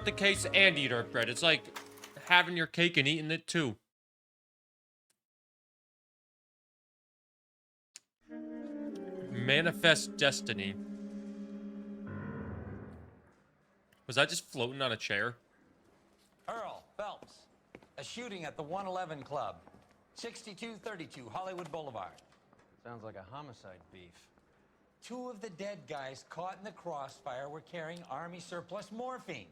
the case and eat our bread. It's like having your cake and eating it too. Manifest destiny. Was I just floating on a chair? Earl Phelps, a shooting at the 111 Club, 6232 Hollywood Boulevard. Sounds like a homicide beef. 2 of the dead guys caught in the crossfire were carrying Army surplus morphine.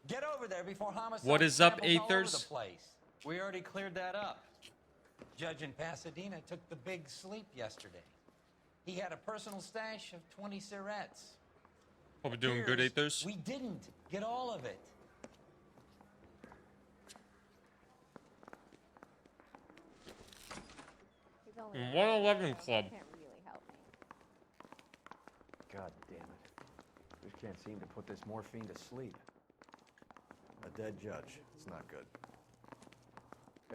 Get over there before homicide What is up, travels all over Aethers? the place. We already cleared that up. Judge in Pasadena took the big sleep yesterday. He had a personal stash of 20 cigarettes. Hope we're doing good, Aethers. We didn't get all of it. He's only 111 Club. Can't really help me. God damn it. Just can't seem to put this morphine to sleep. A dead judge. It's not good.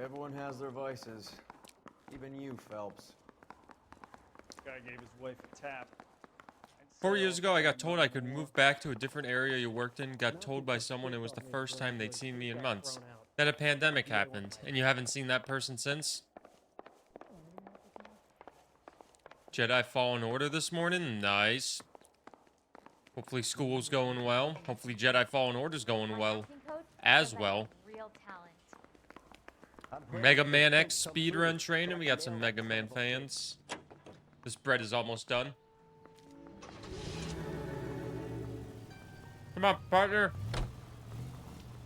Everyone has their vices. Even you, Phelps. Guy gave his wife a tap. 4 years ago, I got told I could move back to a different area you worked in. Got told by someone it was the first time they'd seen me in months. Then a pandemic happened, and you haven't seen that person since? Jedi Fallen Order this morning? Nice. Hopefully school's going well. Hopefully Jedi Fallen Order's going well as well. Real talent. Mega Man X speedrun training. We got some Mega Man fans. This bread is almost done. Come on, partner.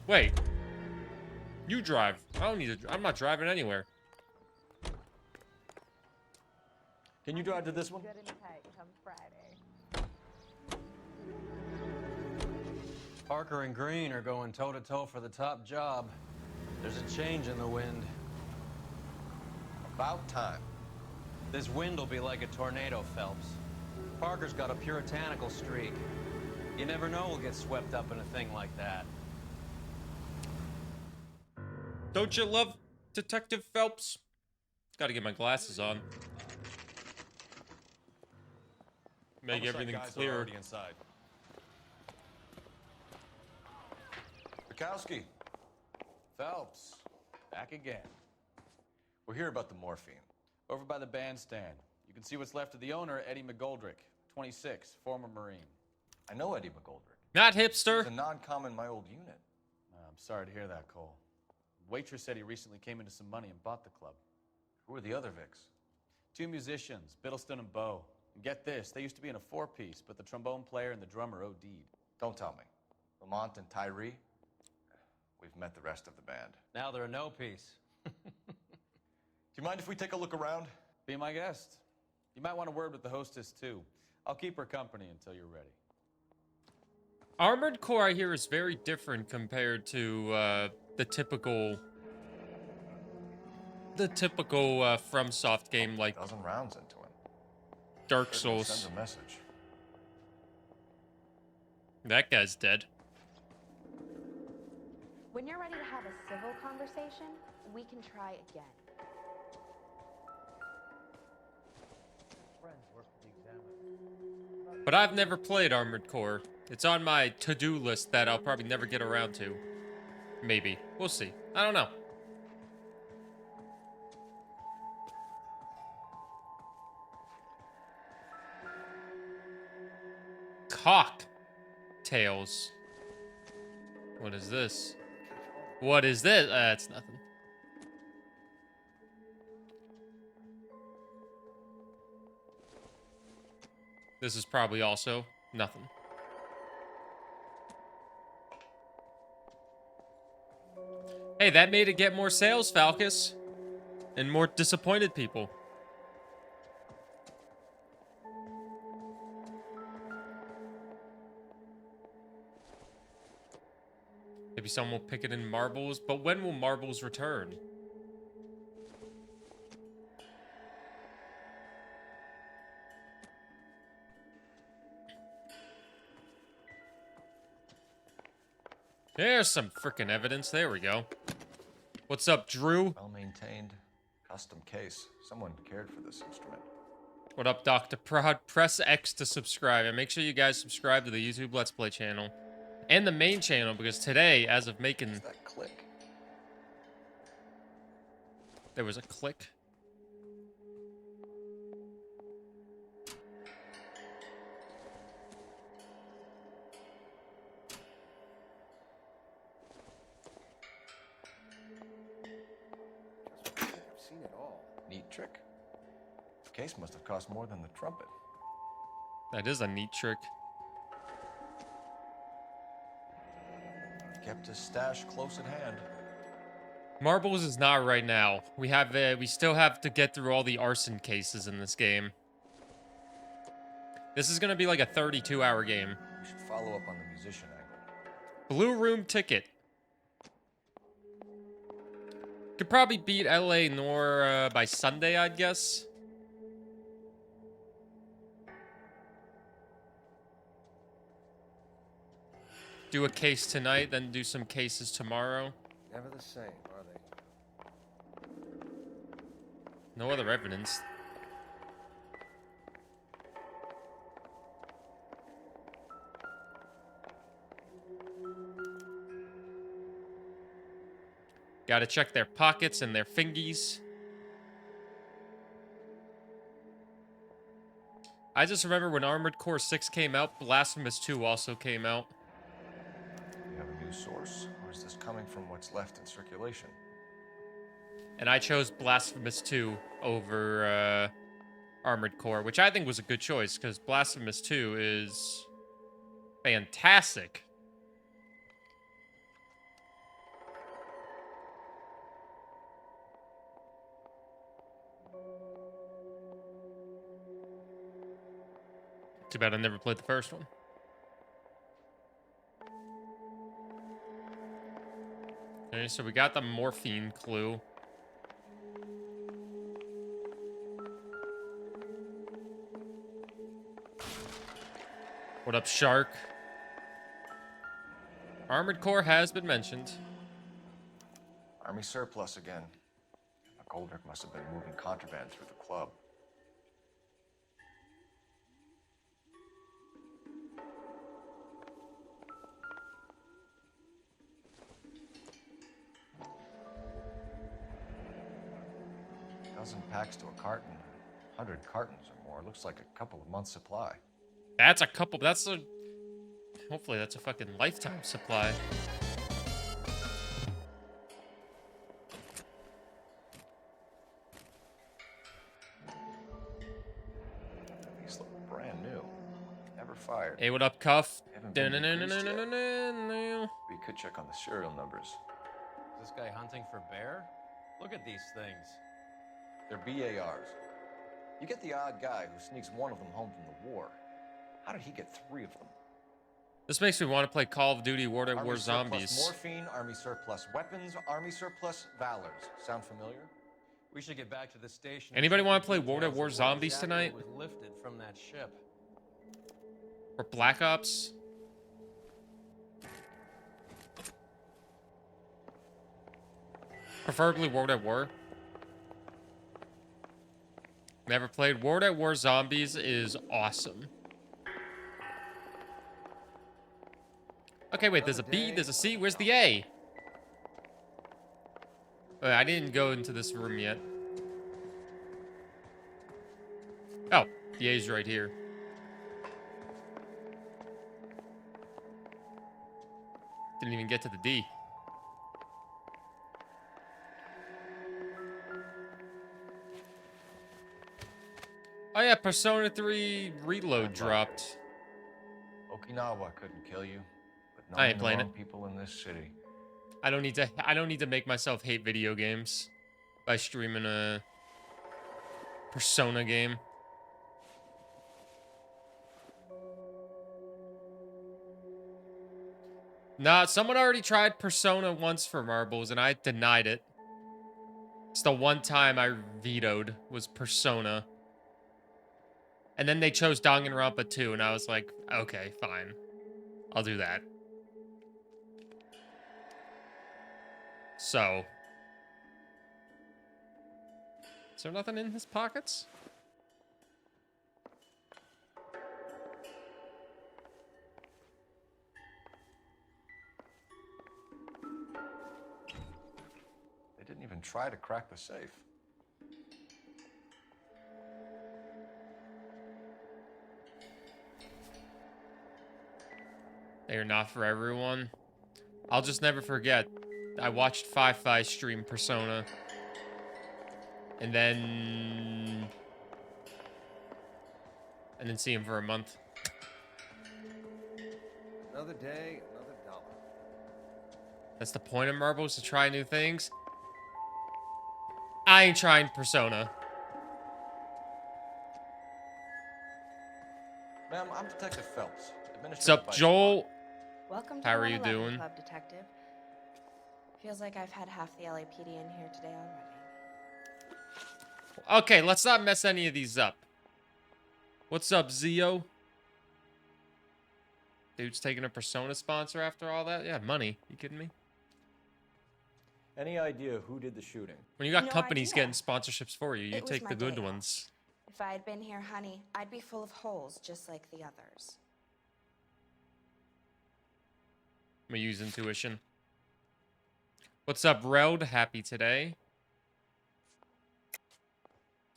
Wait. You drive. I don't need to. I'm not driving anywhere. Can you drive to this one? Good and tight come Friday. Parker and Green are going toe-to-toe for the top job. There's a change in the wind. About time. This wind will be like a tornado, Phelps. Parker's got a puritanical streak. You never know we'll get swept up in a thing like that. Don't you love Detective Phelps? Gotta get my glasses on. Make everything clearer. Inside. Bukowski. Phelps. Back again. We're here about the morphine. Over by the bandstand. You can see what's left of the owner, Eddie McGoldrick, 26, former Marine. I know Eddie McGoldrick. Not He's hipster. a non-com in my old unit. I'm sorry to hear that, Cole. Waitress said he recently came into some money and bought the club. Who are the other Vics? 2 musicians, Biddleston and Bow. And get this, they used to be in a 4-piece, but the trombone player and the drummer OD'd. Don't tell me. Lamont and Tyree? We've met the rest of the band. Now they're a no-piece. Do you mind if we take a look around? Be my guest. You might want a word with the hostess, too. I'll keep her company until you're ready. Armored Core, I hear, is very different compared to the typical FromSoft game like 1,000 rounds into him. Dark Certainly Souls. sends a message. That guy's dead. When you're ready to have a civil conversation, we can try again. But I've never played Armored Core. It's on my to-do list that I'll probably never get around to. Maybe. We'll see. I don't know. Cocktails. What is this? What is this? It's nothing. This is probably also nothing. Hey, that made it get more sales, Falcus. And more disappointed people. Maybe someone will pick it in marbles, but when will marbles return? There's some freaking evidence. There we go. What's up, Drew? Well-maintained, custom case. Someone cared for this instrument. What up, Dr. Prod? Press X to subscribe. And make sure you guys subscribe to the YouTube Let's Play channel. And the main channel, because today, as of making... What's that click? There was a click. I've seen it all. Neat trick. The case must have cost more than the trumpet. That is a neat trick. Kept his stash close at hand. Marbles is not right now. We still have to get through all the arson cases in this game. This is gonna be like a 32-hour game. We should follow up on the musician angle. Blue Room Ticket. Could probably beat LA Noire by Sunday, I'd guess. Do a case tonight, then do some cases tomorrow. Never the same, are they? No other evidence. Gotta check their pockets and their fingies. I just remember when Armored Core 6 came out, Blasphemous 2 also came out. Do you have a new source, or is this coming from what's left in circulation? And I chose Blasphemous 2 over Armored Core, which I think was a good choice, because Blasphemous 2 is fantastic. Too bad I never played the first one. Okay, so we got the morphine clue. What up, Shark? Armored Core has been mentioned. Army surplus again. McGoldrick must have been moving contraband through the club. Dozen packs to a carton, 100 cartons or more. Looks like a couple of months' supply. That's a couple. Hopefully that's a fucking lifetime supply. These look brand new. Never fired. Hey, what up, Cuff? Haven't been decreased yet. Dun-dun-dun-dun-dun-dun-dun. We could check on the serial numbers. Is this guy hunting for bear? Look at these things. They're BARs. You get the odd guy who sneaks one of them home from the war. How did he get 3 of them? This makes me want to play Call of Duty World at Army War surplus Zombies. morphine, army surplus weapons, army surplus valors. Sound familiar? We should get back to the station. Anybody want wanna play World at War Zombies tonight? Was lifted from that ship. Or Black Ops? Preferably World at War. Never played. World at War Zombies is awesome. Okay, wait, there's a B, there's a C, where's the A? Oh, I didn't go into this room yet. Oh, the A's right here. Didn't even get to the D. Oh yeah, Persona 3 Reload dropped. Okinawa couldn't kill you, but I ain't knowing the playing wrong it. people in this city. I don't need to make myself hate video games by streaming a Persona game. Nah, someone already tried Persona once for Marbles, and I denied it. It's the one time I vetoed was Persona. And then they chose Danganronpa 2, and I was like, okay, fine. I'll do that. So. Is there nothing in his pockets? and try to crack the safe. They are not for everyone. I'll just never forget. I watched Fi-Fi stream Persona. And then see him for a month. Another day, another dollar. That's the point of marbles, to try new things. I ain't trying Persona. Ma'am, I'm Detective Phelps. What's up, Joel? Welcome to How the are you 111 doing? Club, Detective. Feels like I've had half the LAPD in here today already. Okay, let's not mess any of these up. What's up, Zio? Dude's taking a Persona sponsor after all that? Yeah, money. You kidding me? Any idea who did the shooting? When you got No companies idea. getting sponsorships for you, you It was take my the good day off. ones. If I had been here, honey, I'd be full of holes just like the others. I'm gonna use intuition. What's up, Reld? Happy today.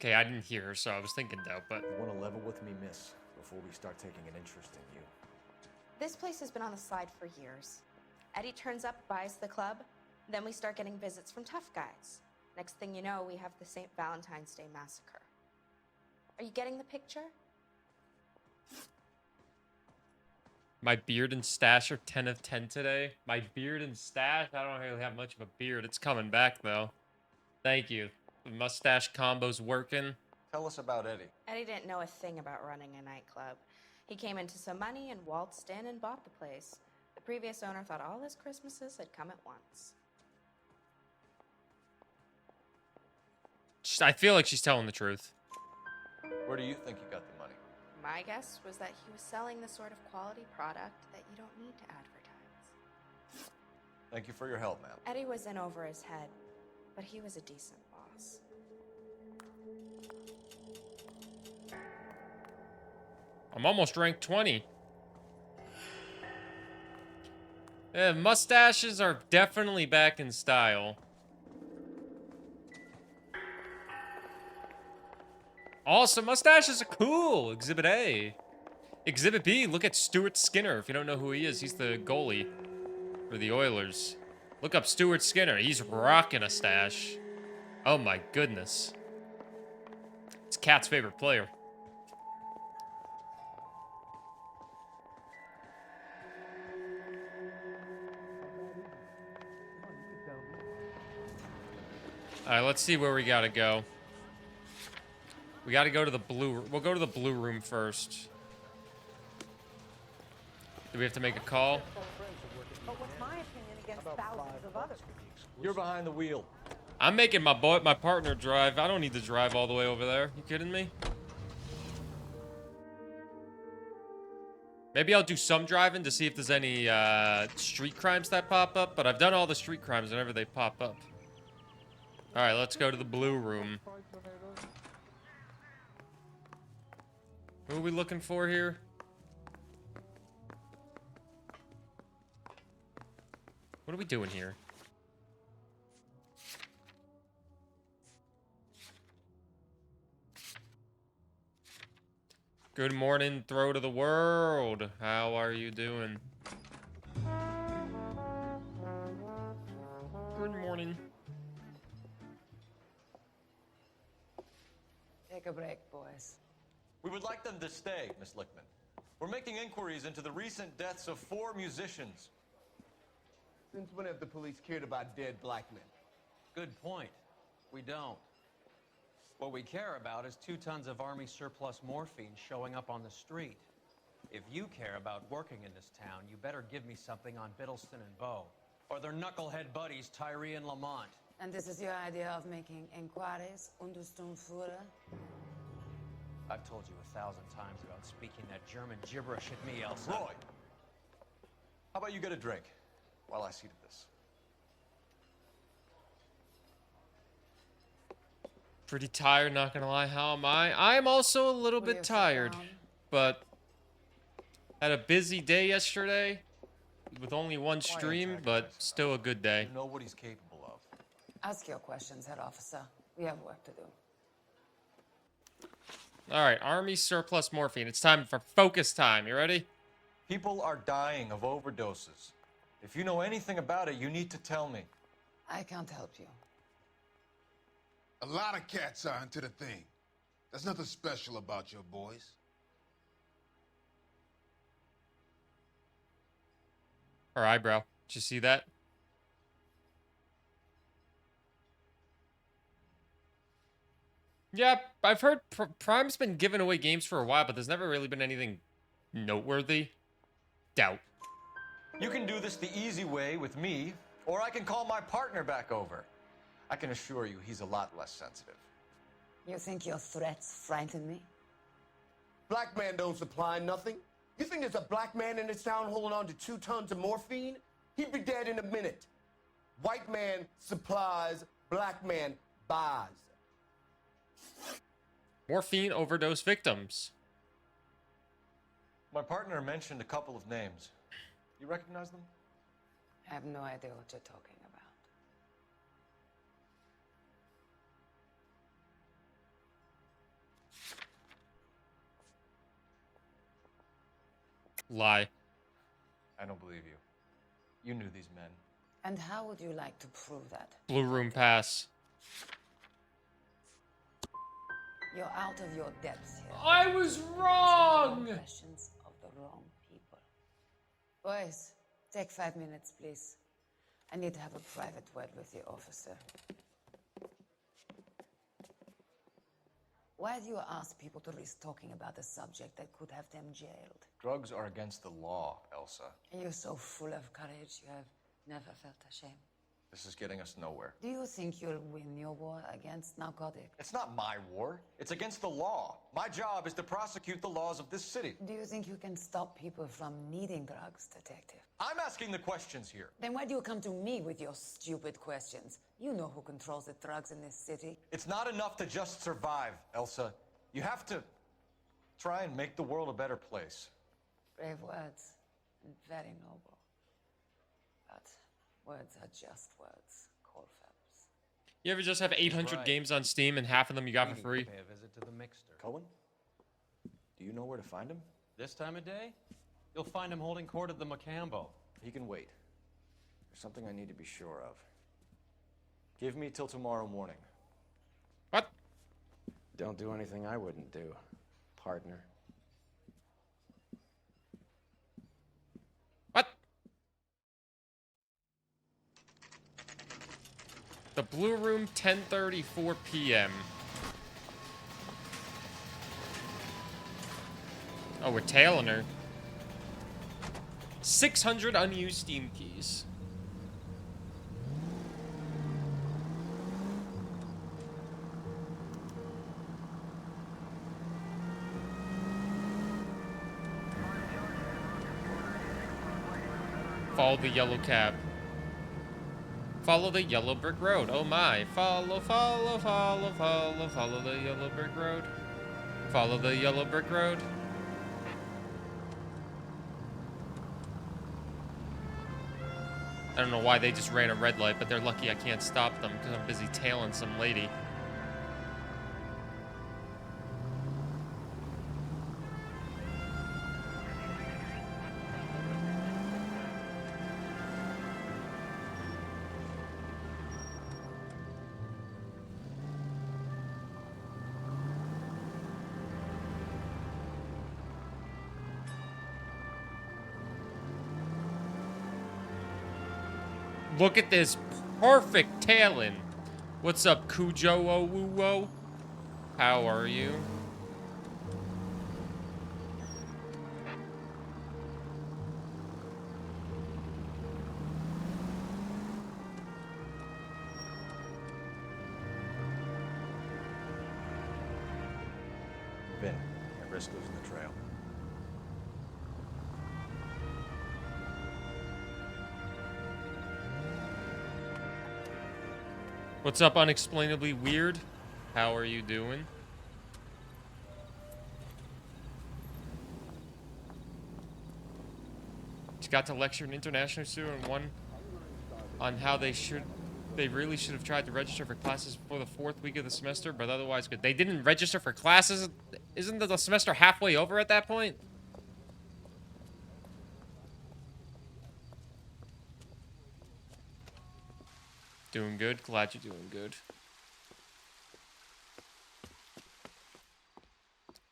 Okay, I didn't hear her, so I was thinking though, but You want to level with me, miss, before we start taking an interest in you. This place has been on the slide for years. Eddie turns up, buys the club, then we start getting visits from tough guys. Next thing you know, we have the St. Valentine's Day massacre. Are you getting the picture? my beard and stash are 10 of 10 today. My beard and stash? I don't really have much of a beard. It's coming back, though. Thank you. The mustache combo's working. Tell us about Eddie. Eddie didn't know a thing about running a nightclub. He came into some money and waltzed in and bought the place. The previous owner thought all his Christmases had come at once. I feel like she's telling the truth. Where do you think he got the money? My guess was that he was selling the sort of quality product that you don't need to advertise. Thank you for your help, ma'am. Eddie was in over his head, but he was a decent boss. I'm almost ranked 20. Yeah, mustaches are definitely back in style. Also, mustaches are cool. Exhibit A. Exhibit B, look at Stuart Skinner. If you don't know who he is, he's the goalie for the Oilers. Look up Stuart Skinner. He's rocking a stash. Oh my goodness. It's Cat's favorite player. Alright, let's see where we gotta go. We gotta go to the blue... We'll go to the blue room first. Do we have to make a call? But what's my opinion against thousands of others? You're behind the wheel. I'm making my partner drive. I don't need to drive all the way over there. You kidding me? Maybe I'll do some driving to see if there's any street crimes that pop up. But I've done all the street crimes whenever they pop up. Alright, let's go to the blue room. Who are we looking for here? What are we doing here? Good morning, throw to the world. How are you doing? Good morning. Take a break, boys. We would like them to stay, Miss Lickman. We're making inquiries into the recent deaths of 4 musicians. Since when have the police cared about dead black men? Good point. We don't. What we care about is 2 tons of Army surplus morphine showing up on the street. If you care about working in this town, you better give me something on Biddleston and Bow, or their knucklehead buddies Tyree and Lamont. And this is your idea of making inquiries, Untersturmführer? I've told you 1,000 times about speaking that German gibberish at me, Elsa. Roy, how about you get a drink while I see to this? Pretty tired, not gonna lie. How am I? I'm also a little Will bit you sit tired, down? but had a busy day yesterday with only one Why stream, antagonize but him? still a good day. You know what he's capable of. Ask your questions, Head Officer. We have work to do. All right, Army surplus morphine. It's time for focus time. You ready? People are dying of overdoses. If you know anything about it, you need to tell me. I can't help you. A lot of cats are into the thing. There's nothing special about your boys. Her eyebrow. Did you see that? Yeah, I've heard Prime's been giving away games for a while, but there's never really been anything noteworthy. Doubt. You can do this the easy way with me, or I can call my partner back over. I can assure you he's a lot less sensitive. You think your threats frighten me? Black man don't supply nothing. You think there's a black man in this town holding on to 2 tons of morphine? He'd be dead in a minute. White man supplies, black man buys. Morphine overdose victims. My partner mentioned a couple of names. You recognize them? I have no idea what you're talking about. Lie. I don't believe you. You knew these men. And how would you like to prove that? Blue room pass. You're out of your depth here. I was wrong! Questions of the wrong people. Boys, take 5 minutes, please. I need to have a private word with the officer. Why do you ask people to risk talking about a subject that could have them jailed? Drugs are against the law, Elsa. And you're so full of courage, you have never felt ashamed. This is getting us nowhere. Do you think you'll win your war against narcotics? It's not my war. It's against the law. My job is to prosecute the laws of this city. Do you think you can stop people from needing drugs, detective? I'm asking the questions here. Then why do you come to me with your stupid questions? You know who controls the drugs in this city. It's not enough to just survive, Elsa. You have to try and make the world a better place. Brave words, and very noble. But words are just words, Colfax. You ever just have 800 right. games on Steam and half of them you got We for need free? to pay a visit to the mixer. Cohen? Do you know where to find him? This time of day, you'll find him holding court at the Macambo. He can wait. There's something I need to be sure of. Give me till tomorrow morning. What? Don't do anything I wouldn't do, partner. What? The Blue Room, 10:34 p.m. Oh, we're tailing her. 600 unused Steam keys. Follow the yellow cab. Follow the yellow brick road. Oh my. Follow, follow, follow, follow, follow the yellow brick road. Follow the yellow brick road. I don't know why they just ran a red light, but they're lucky I can't stop them because I'm busy tailing some lady. Look at this perfect tailing. What's up, Cujo Owuwo? How are you? Vin, at risk losing the trail. What's up, unexplainably weird? How are you doing? Just got to lecture an international student on how they should They really should have tried to register for classes before the 4th week of the semester, but otherwise good. They didn't register for classes? Isn't the semester halfway over at that point? Doing good. Glad you're doing good.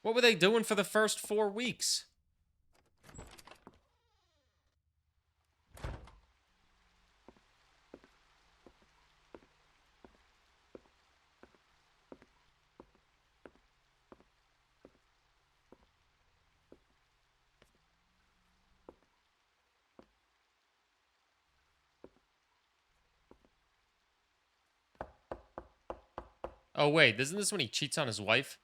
What were they doing for the first 4 weeks? Oh, wait. Isn't this when he cheats on his wife?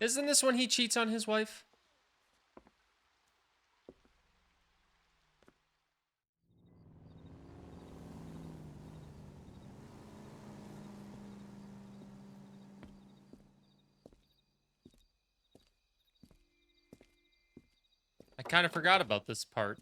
Isn't this when he cheats on his wife? I kind of forgot about this part.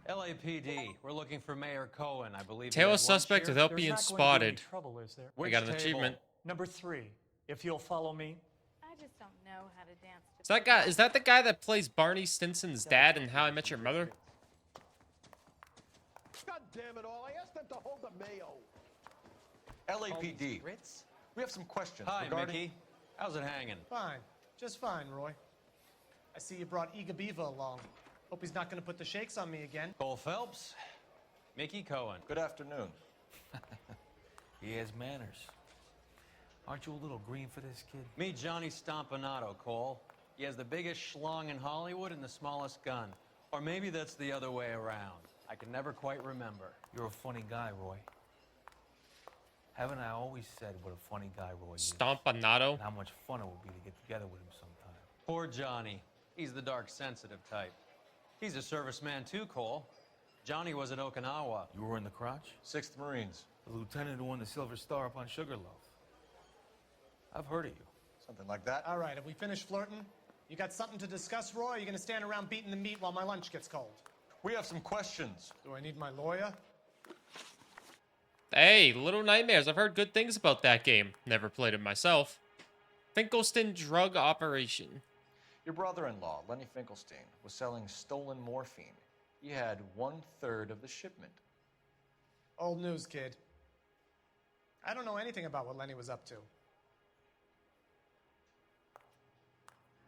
LAPD, we're looking for Mayor Cohen, I believe. Tail a one suspect sheriff. without There's being not going to be spotted. any trouble, is there? I Which got an table? achievement. Number 3. If you'll follow me. I just don't know how to dance. Is that guy? Is that the guy that plays Barney Stinson's dad in How I Met Your Mother? God damn it all, I asked them to hold the mayo. LAPD. We have some questions Hi, regarding... Mickey. How's it hanging? Fine. Just fine, Roy. I see you brought Eager Beaver along. Hope he's not going to put the shakes on me again. Cole Phelps, Mickey Cohen. Good afternoon. He has manners. Aren't you a little green for this kid? Meet Johnny Stompanato, Cole. He has the biggest schlong in Hollywood and the smallest gun. Or maybe that's the other way around. I can never quite remember. You're a funny guy, Roy. Haven't I always said what a funny guy Roy is? Stompanato. And how much fun it would be to get together with him sometime. Poor Johnny. He's the dark, sensitive type. He's a serviceman too, Cole. Johnny was at Okinawa. You were in the crotch? 6th Marines. The lieutenant who won the Silver Star up on Sugarloaf. I've heard of you. Something like that. All right, have we finished flirting? You got something to discuss, Roy? Or are you going to stand around beating the meat while my lunch gets cold? We have some questions. Do I need my lawyer? Hey, Little Nightmares. I've heard good things about that game. Never played it myself. Finkelstein Drug Operation. Your brother-in-law, Lenny Finkelstein, was selling stolen morphine. He had 1/3 of the shipment. Old news, kid. I don't know anything about what Lenny was up to.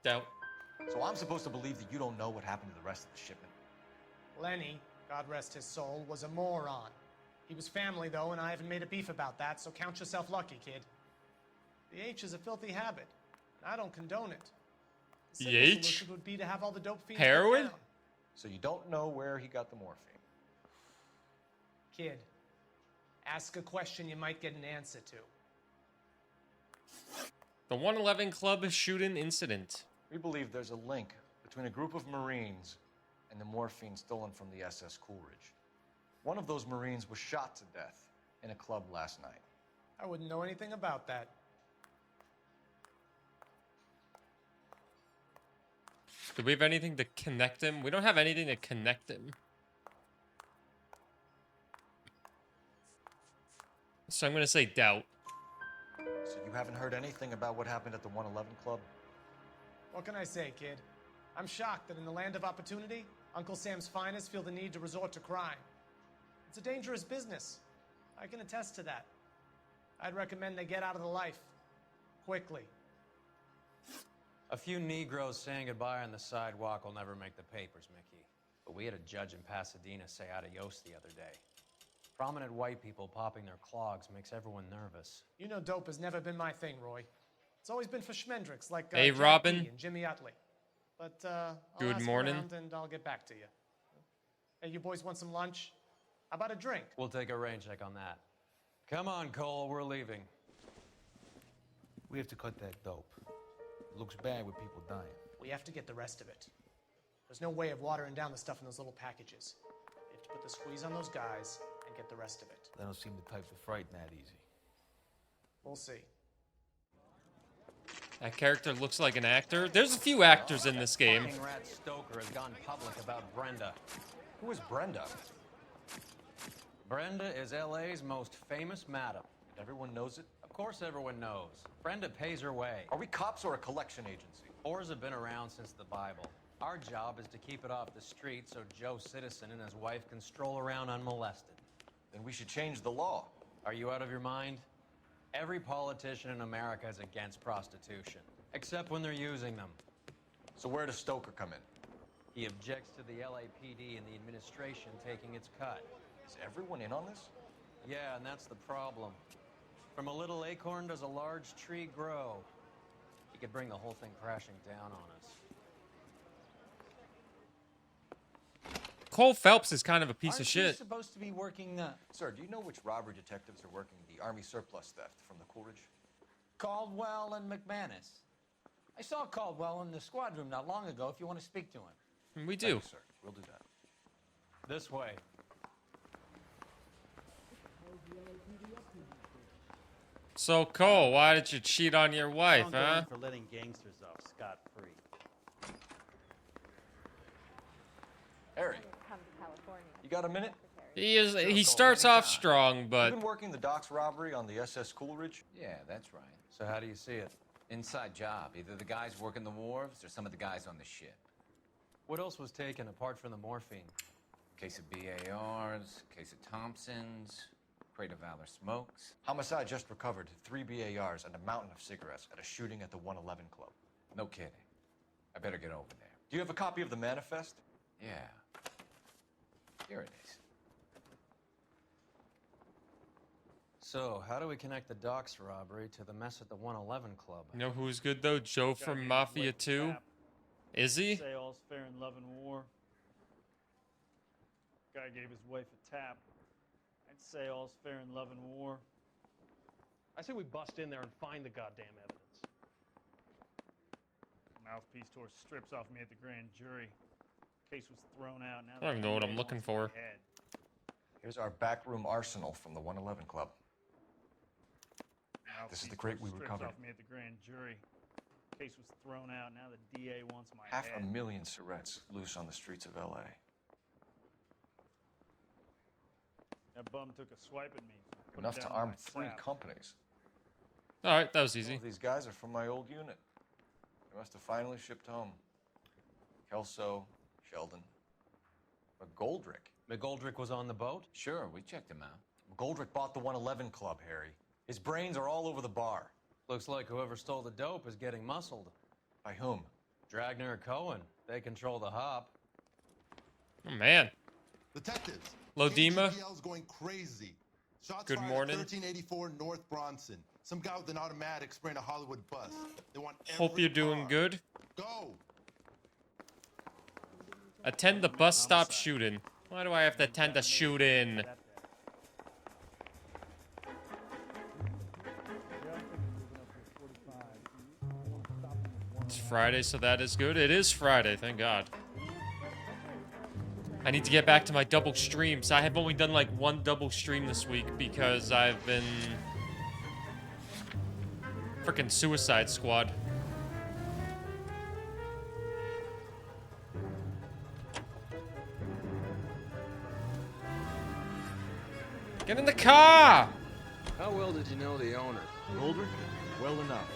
Doubt. So I'm supposed to believe that you don't know what happened to the rest of the shipment? Lenny, God rest his soul, was a moron. He was family, though, and I haven't made a beef about that, so count yourself lucky, kid. The H is a filthy habit, and I don't condone it. The simple H? solution would be to have all the dope fiends Heroin? put down. So you don't know where he got the morphine? Kid, ask a question you might get an answer to. The 111 Club shooting incident. We believe there's a link between a group of Marines and the morphine stolen from the SS Coolidge. One of those Marines was shot to death in a club last night. I wouldn't know anything about that. Do we have anything to connect him? We don't have anything to connect him. So I'm going to say doubt. So you haven't heard anything about what happened at the 111 Club? What can I say, kid? I'm shocked that in the land of opportunity, Uncle Sam's finest feel the need to resort to crime. It's a dangerous business. I can attest to that. I'd recommend they get out of the life. Quickly. A few Negroes saying goodbye on the sidewalk will never make the papers, Mickey. But we had a judge in Pasadena say adios the other day. Prominent white people popping their clogs makes everyone nervous. You know dope has never been my thing, Roy. It's always been for schmendricks like Hey, Jack Robin. P and Jimmy Utley. But I'll Good ask morning. around and I'll get back to you. Hey, you boys want some lunch? How about a drink? We'll take a rain check on that. Come on, Cole, we're leaving. We have to cut that dope. It looks bad with people dying. We have to get the rest of it. There's no way of watering down the stuff in those little packages. We have to put the squeeze on those guys and get the rest of it. They don't seem the type to frighten that easy. We'll see. That character looks like an actor. There's a few actors in this game. Fucking rat Stoker has gone public about Brenda. Who is Brenda? Brenda is LA's most famous madam. Everyone knows it? Of course everyone knows. Brenda pays her way. Are we cops or a collection agency? Whores have been around since the Bible. Our job is to keep it off the street so Joe Citizen and his wife can stroll around unmolested. Then we should change the law. Are you out of your mind? Every politician in America is against prostitution, except when they're using them. So where does Stoker come in? He objects to the LAPD and the administration taking its cut. Is everyone in on this? Yeah, and that's the problem. From a little acorn does a large tree grow. He could bring the whole thing crashing down on us. Cole Phelps is kind of a piece Aren't of you shit. supposed to be working Sir, do you know which robbery detectives are working the Army surplus theft from the Coolidge? Caldwell and McManus? I saw Caldwell in the squad room not long ago if you want to speak to him. We do. Thank you, sir. We'll do that. This way. So, Cole, why did you cheat on your wife, huh? For letting gangsters off scot-free. Harry, you got a minute? He starts off strong, but You've been working the docks robbery on the SS Coolidge? Yeah, that's right. So how do you see it? Inside job. Either the guys working the wharves or some of the guys on the ship. What else was taken apart from the morphine? Case of BARs, case of Thompsons, crate of Valor smokes. Homicide just recovered 3 BARs and a mountain of cigarettes at a shooting at the 111 Club. No kidding. I better get over there. Do you have a copy of the manifest? Yeah. Here it is. So, how do we connect the docks robbery to the mess at the 111 Club? you know who's good though? Joe from Mafia 2. Is he? Say all's fair in love and war. Guy gave his wife a tap. I'd say all's fair in love and war. I say we bust in there and find the goddamn evidence. Mouthpiece tore strips off me at the grand jury. Case was thrown out. Now I don't even know what I'm looking for. Here's our backroom arsenal from the 111 Club. This is the crate we recovered. Off me at the grand jury. Case was thrown out. Now the DA wants my Half head. a million cigarettes loose on the streets of LA. That bum took a swipe at me. Put Enough it to down arm my 3 sap. companies. All right, that was All easy. of these guys are from my old unit. They must have finally shipped home. Kelso, Sheldon, McGoldrick. McGoldrick was on the boat? Sure, we checked him out. McGoldrick bought the 111 Club, Harry. His brains are all over the bar. Looks like whoever stole the dope is getting muscled. By whom? Dragner or Cohen. They control the hop. Oh, man. Detectives. Lodima. AGL's going crazy. Shots Good fired morning. At 1384 North Bronson. Some guy with an automatic spraying a Hollywood bus. They want Hope every you're doing car. good. Go. Attend the bus stop shooting. Why do I have to attend the shooting? It's Friday, so that is good. It is Friday, thank God. I need to get back to my double streams. I have only done like 1 double stream this week because I've been freaking Suicide Squad. Get in the car! How well did you know the owner? Goldrick? Well enough.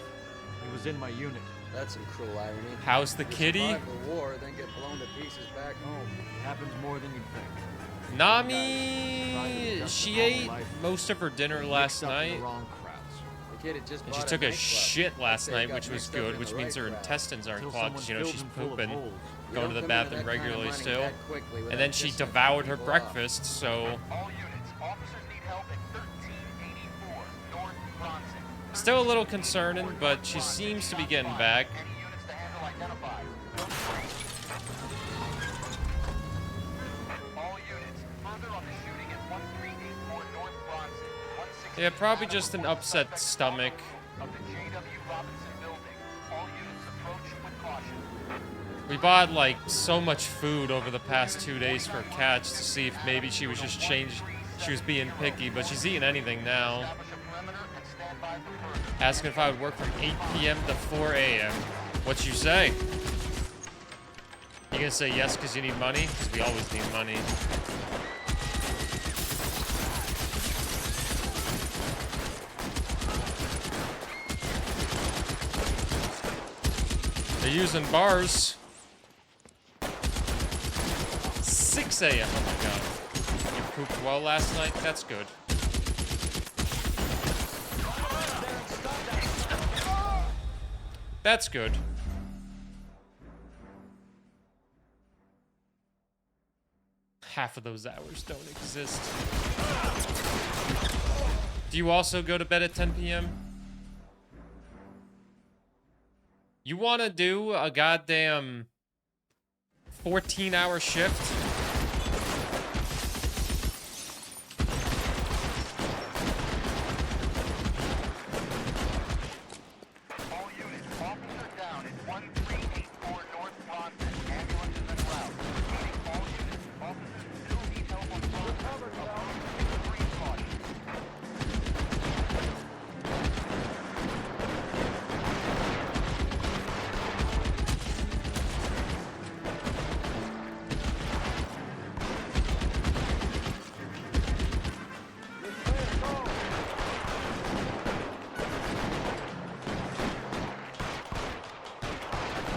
He was in my unit. That's some cruel irony. How's the kitty? Survive the war, then get blown to pieces back home. Happens more than you think. Nami, she ate most of her dinner last night. The kid had just And she bought took a nightclub. shit last They night, got which was mixed up good, in which the means right her crowd. intestines aren't Till clogged. someone You know, fills she's them full of pooping, holes. You going to don't the come into bathroom that kind of regularly money still. that quickly And without then she dissing devoured her people breakfast, so All units, officers need help at 1384 North Bronson. still a little concerning, but she seems to be getting back. Any units to handle identified. All units, further on the shooting at 1384 North Bronson. Yeah, probably just an upset stomach. Of the JW We bought like so much food over the past 2 days for Catch to see if maybe she was just she was being picky, but she's eating anything now. Asking if I would work from 8 p.m. to 4 a.m. What you say? You gonna say yes because you need money? Because we always need money. They're using bars. 6 a.m. Oh my god. You pooped well last night? That's good. That's good. Half of those hours don't exist. Do you also go to bed at 10 p.m.? You want to do a goddamn 14-hour shift?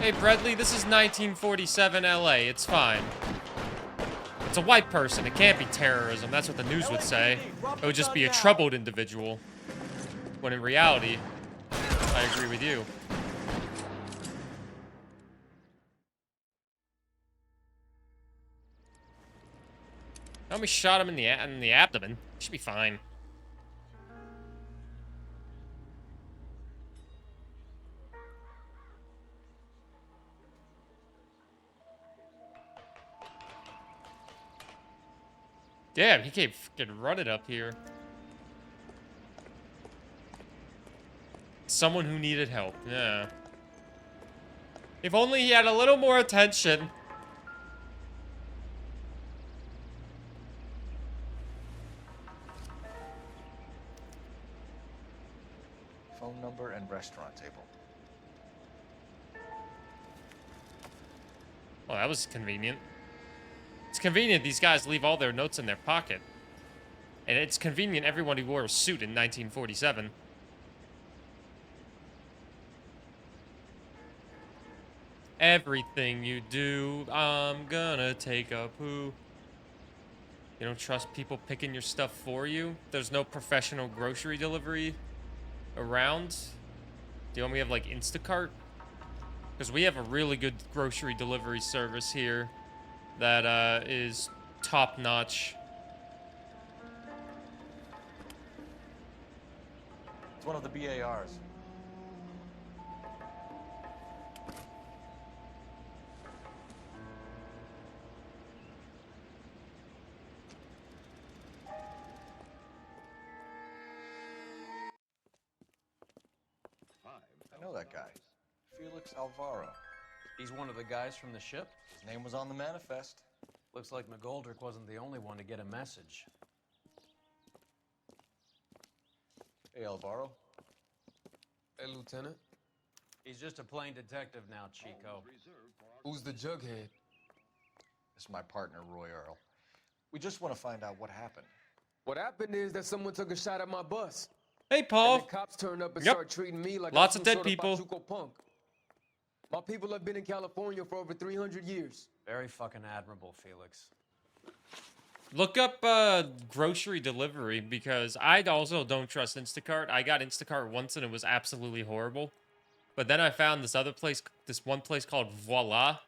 Hey, Bradley, this is 1947 LA. It's fine. It's a white person. It can't be terrorism. That's what the news would say. It would just be a troubled individual. When in reality, I agree with you. How many shot him in the abdomen? Should be fine. Damn, he came fucking running up here. Someone who needed help, yeah. If only he had a little more attention. Phone number and restaurant table. Well, that was convenient. It's convenient these guys leave all their notes in their pocket. And it's convenient everyone who wore a suit in 1947. Everything you do, I'm gonna take a poo. You don't trust people picking your stuff for you? There's no professional grocery delivery around? Do you want me to have, like, Instacart? Because we have a really good grocery delivery service here that is top-notch. It's one of the BARs. I know that guy. Felix Alvaro. He's one of the guys from the ship? His name was on the manifest. Looks like McGoldrick wasn't the only one to get a message. Hey, Alvaro. Hey, Lieutenant. He's just a plain detective now, Chico. Who's the jughead? This is my partner, Roy Earl. We just want to find out what happened. What happened is that someone took a shot at my bus. Hey, Paul. And the cops turned up and Yep. started treating me like Lots I'm of some dead sort people. Of Pachuco punk. My people have been in California for over 300 years. Very fucking admirable, Felix. Look up grocery delivery, because I also don't trust Instacart. I got Instacart once and it was absolutely horrible. But then I found this other place, this one place called Voila.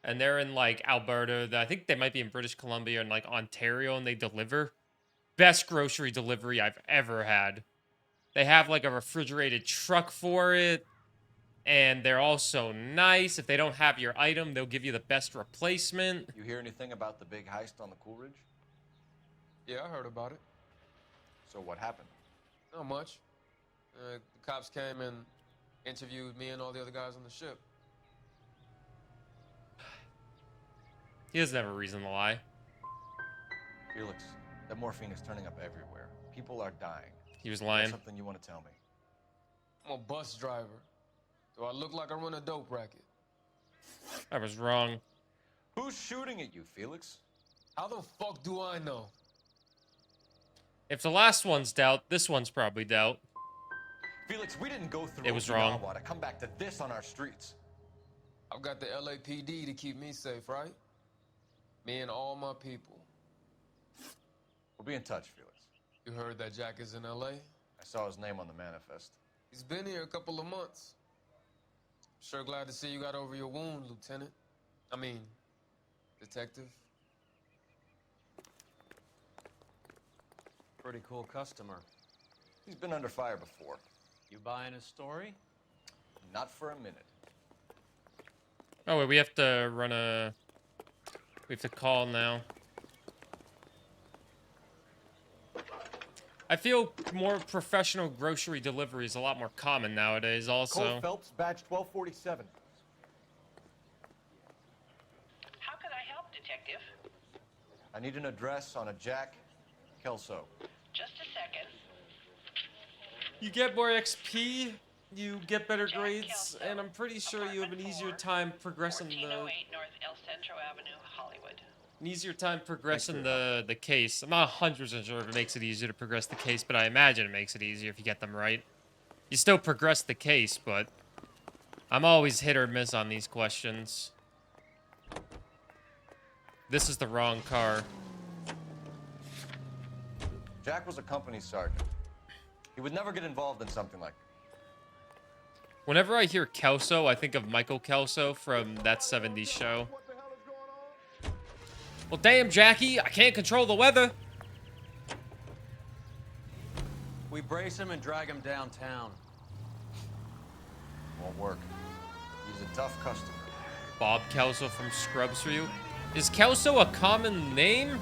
And they're in like Alberta. I think they might be in British Columbia and like Ontario, and they deliver. Best grocery delivery I've ever had. They have like a refrigerated truck for it. And they're also nice. If they don't have your item, they'll give you the best replacement. You hear anything about the big heist on the Coolidge? Yeah, I heard about it. So what happened? Not much. The cops came and Interviewed me and all the other guys on the ship. He doesn't have a reason to lie. Felix, that morphine is turning up everywhere. People are dying. He was lying. That's something you want to tell me? I'm a bus driver. Do I look like I run a dope racket? I was wrong. Who's shooting at you, Felix? How the fuck do I know? If the last one's doubt, this one's probably doubt. Felix, we didn't go through It was wrong. Okinawa to come back to this on our streets. I've got the LAPD to keep me safe, right? Me and all my people. We'll be in touch, Felix. You heard that Jack is in LA? I saw his name on the manifest. He's been here a couple of months. Sure glad to see you got over your wound, Lieutenant. I mean, Detective. Pretty cool customer. He's been under fire before. You buying his story? Not for a minute. Oh, wait, we have to run a... We have to call now. I feel more professional grocery delivery is a lot more common nowadays also. Cole Phelps, badge 1247. How can I help, Detective? I need an address on a Jack Kelso. Just a second. You get more XP, you get better grades, and I'm pretty sure you have an easier time progressing the... 1408 North El Centro Avenue, Hollywood. An easier time progressing the case. I'm not 100% sure if it makes it easier to progress the case, but I imagine it makes it easier if you get them right. You still progress the case, but I'm always hit or miss on these questions. This is the wrong car. Jack was a company sergeant. He would never get involved in something like that. Whenever I hear Kelso, I think of Michael Kelso from That 70s Show. Well, damn, Jackie, I can't control the weather. We brace him and drag him downtown. Won't work. He's a tough customer. Bob Kelso from Scrubs for you. Is Kelso a common name?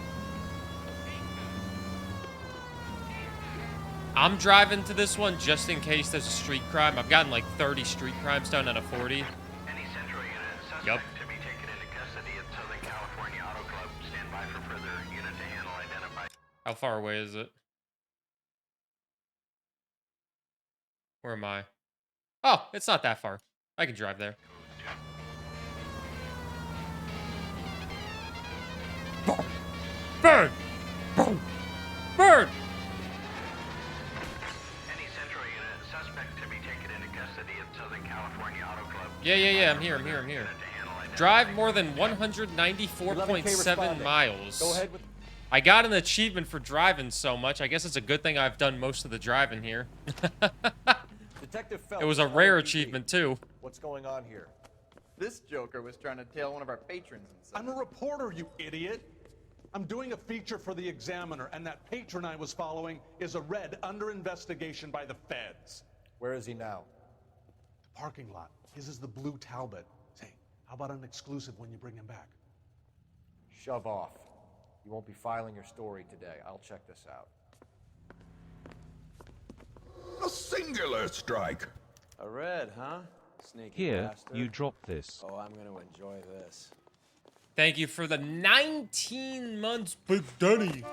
I'm driving to this one just in case there's a street crime. I've gotten like 30 street crimes done out of 40. Any Central unit suspect Yup. to be taken into custody at Southern California Auto Club. Stand by for further unit to handle identify. How far away is it? Where am I? Oh, it's not that far. I can drive there. Burn! Burn! Burn! Any Central unit suspect to be taken into custody at Southern California Auto Club. Yeah, I'm here. Drive more than 194.7 miles. Go ahead with... I got an achievement for driving so much. I guess it's a good thing I've done most of the driving here. Detective Phelps. It was a rare achievement, too. What's going on here? This joker was trying to tail one of our patrons inside. I'm a reporter, you idiot. I'm doing a feature for the Examiner, and that patron I was following is a red under investigation by the feds. Where is he now? The parking lot. His is the blue Talbot. Say, how about an exclusive when you bring him back? Shove off. You won't be filing your story today. I'll check this out. A singular strike. A red, huh? Sneaky Here, bastard. you drop this. Oh, I'm gonna enjoy this. Thank you for the 19 months, Big Dunny.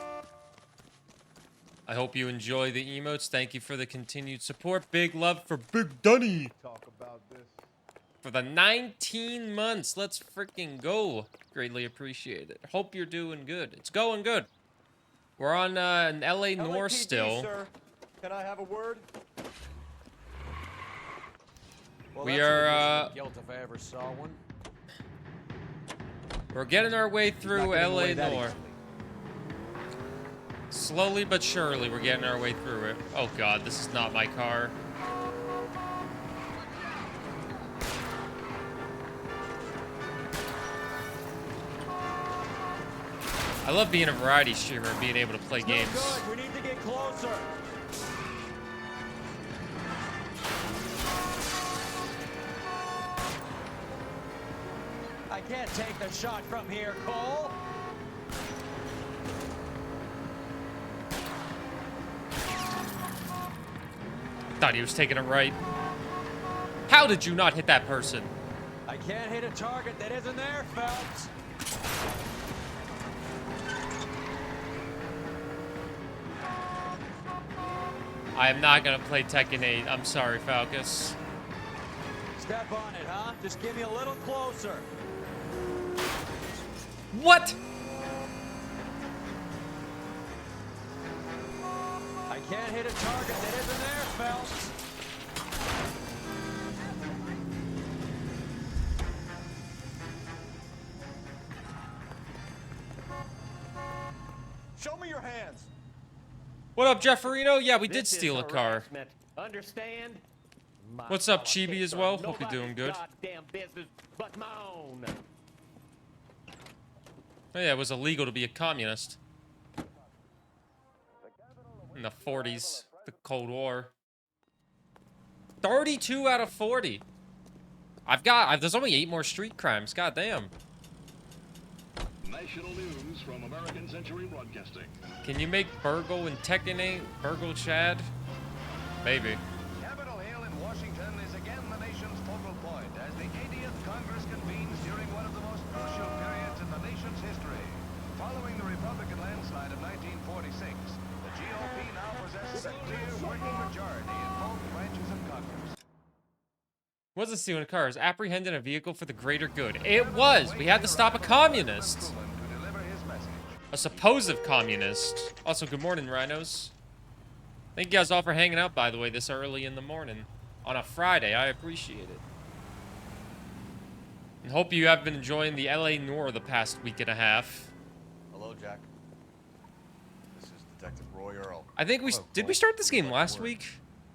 I hope you enjoy the emotes. Thank you for the continued support. Big love for Big Dunny. Talk about this. For the 19 months. Let's freaking go. Greatly appreciate it. Hope you're doing good. It's going good. We're on an LA Noire still. Sir. Can I have a word? Well, We that's an are, admission of guilt if I ever saw one. We're getting our way through LA Noire. Slowly but surely, we're getting our way through it. Oh god, this is not my car. I love being a variety streamer and being able to play games. Good. We need to get closer. I can't take the shot from here, Cole. Thought he was taking it right. How did you not hit that person? I can't hit a target that isn't there, Phelps. I am not gonna play Tekken 8. I'm sorry, Falcus. Step on it, huh? Just give me a little closer. What? I can't hit a target that isn't there, Phelps. Show me your hands. What up, Jefferino? Yeah, we did This is steal a car. harassment. Understand? My What's up, Chibi, politics as are well? Hope you're doing nobody's good. Goddamn business but my own. Oh yeah, it was illegal to be a communist. In the 40s, the Cold War. 32 out of 40. There's only 8 more street crimes. God damn. National news from American Century Broadcasting. Can you make Burgle and Tekken 8? Burgle Chad? Maybe. Capitol Hill in Washington is again the nation's focal point as the 80th Congress convenes during one of the most crucial periods in the nation's history. Following the Republican landslide of 1946, the GOP now possesses a clear working majority in both branches of Congress. Wasn't stealing cars, apprehending a vehicle for the greater good. It was! We had to stop a communist! A supposed communist. Also, good morning, rhinos. Thank you guys all for hanging out, by the way, this early in the morning. On a Friday, I appreciate it. And hope you have been enjoying the LA Noire the past week and a half. Hello, Jack. This is Detective Roy Earl. I think we... Did we start this game last week?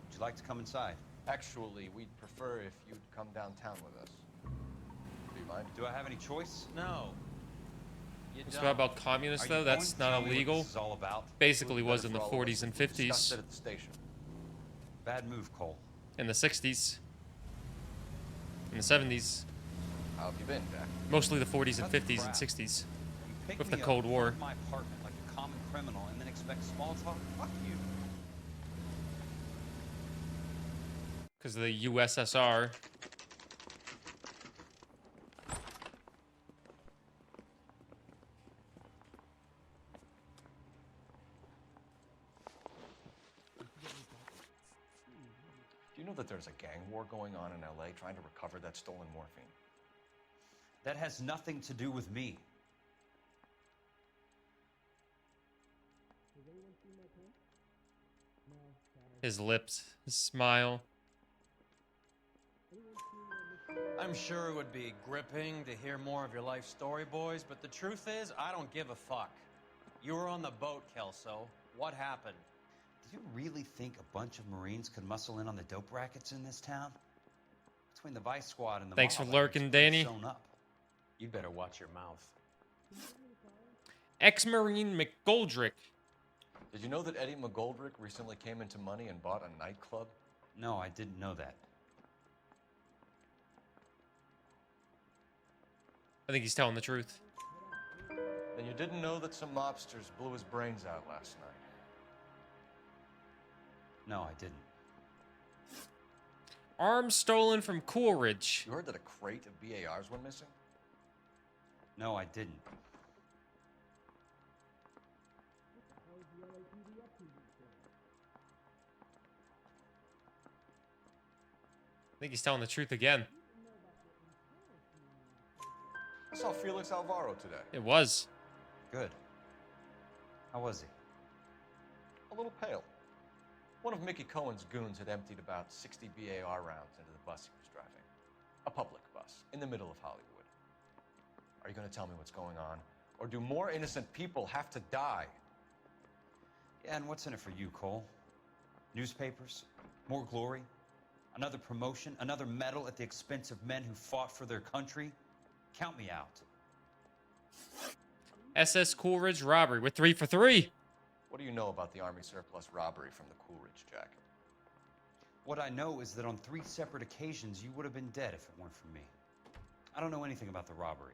Would you like to come inside? Actually, we'd prefer if you'd come downtown with us. Do you mind? Do I have any choice? No. You It's don't. about communists, Are though. you That's going to tell not me what illegal. this is all about? Basically was in the 40s and 50s. Discussed it at the station. Bad move, Cole. In the 60s. In the 70s. How have you been, Jack? Mostly the 40s and Cut the 50s and crap. 60s. You pick With the me Cold up, War. come to my apartment like a common criminal and then expect small talk? Fuck you. Because of the USSR. Do you know that there's a gang war going on in LA trying to recover that stolen morphine? That has nothing to do with me. His lips. His smile. I'm sure it would be gripping to hear more of your life story, boys, but the truth is, I don't give a fuck. You were on the boat, Kelso. What happened? Do you really think a bunch of Marines could muscle in on the dope rackets in this town? Between the Vice Squad and the Thanks for mob, lurking, it's pretty Danny. sewn up. You better watch your mouth. Ex-Marine McGoldrick. Did you know that Eddie McGoldrick recently came into money and bought a nightclub? No, I didn't know that. I think he's telling the truth. Then you didn't know that some mobsters blew his brains out last night? No, I didn't. Arms stolen from Coolidge. You heard that a crate of BARs went missing? No, I didn't. I think he's telling the truth again. I saw Felix Alvaro today. It was. Good. How was he? A little pale. One of Mickey Cohen's goons had emptied about 60 BAR rounds into the bus he was driving. A public bus, in the middle of Hollywood. Are you going to tell me what's going on? Or do more innocent people have to die? Yeah, and what's in it for you, Cole? Newspapers? More glory? Another promotion? Another medal at the expense of men who fought for their country? Count me out. SS Coolidge robbery. We're 3 for 3. What do you know about the Army surplus robbery from the Coolidge, Jack? What I know is that on 3 separate occasions, you would have been dead if it weren't for me. I don't know anything about the robbery.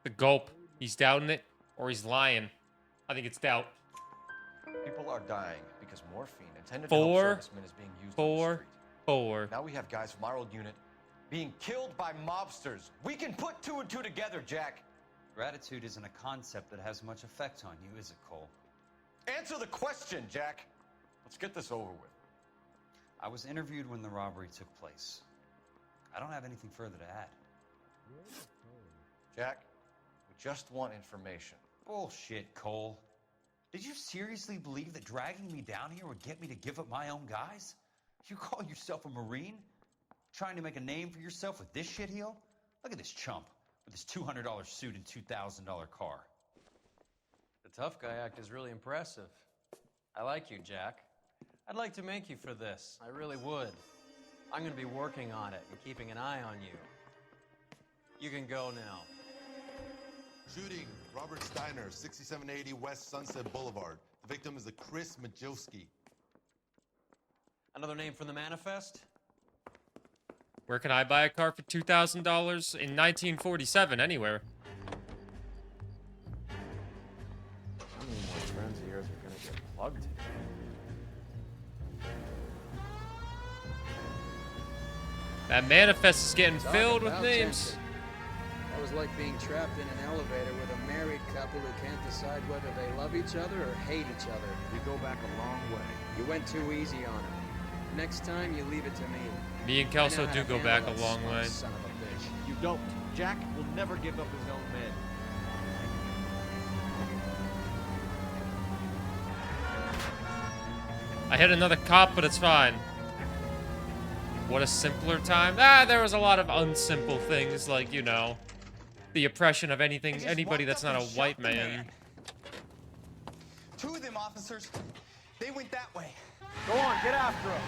The gulp. He's doubting it, or he's lying. I think it's doubt. People are dying because morphine intended to help servicemen is being used on the street. Now we have guys from our old unit being killed by mobsters. We can put two and two together, Jack. Gratitude isn't a concept that has much effect on you, is it, Cole? Answer the question, Jack. Let's get this over with. I was interviewed when the robbery took place. I don't have anything further to add. Jack, we just want information. Bullshit, Cole. Did you seriously believe that dragging me down here would get me to give up my own guys? You call yourself a Marine? Trying to make a name for yourself with this shitheel? Look at this chump with his $200 suit and $2,000 car. The tough guy act is really impressive. I like you, Jack. I'd like to make you for this. I really would. I'm going to be working on it and keeping an eye on you. You can go now. Shooting, Robert Steiner, 6780 West Sunset Boulevard. The victim is a Chris Majowski. Another name from the manifest? Where can I buy a car for $2,000? In 1947, anywhere. How many more friends of yours are gonna get plugged today? That manifest is getting filled with names. That was like being trapped in an elevator with a married couple who can't decide whether they love each other or hate each other. You go back a long way. You went too easy on him. Next time, you leave it to me. Me and Kelso do go back a long way. Son of a bitch. You don't. Jack will never give up his own men. I hit another cop, but it's fine. What a simpler time. There was a lot of unsimple things, like, you know, the oppression of anybody that's not a white man. Two of them officers, they went that way. Go on, get after him.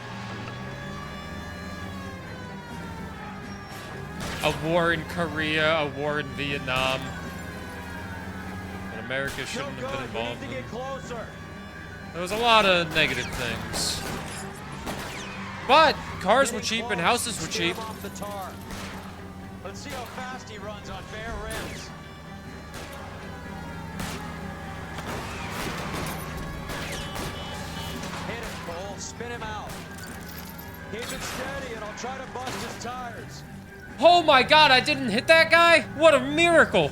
A war in Korea, a war in Vietnam. And America shouldn't have been involved in. There was a lot of negative things. But cars were cheap and houses were cheap. Let's see how fast he runs on bare rims. Hit him, Cole. Spin him out. Keep it steady and I'll try to bust his tires. Oh my god, I didn't hit that guy? What a miracle!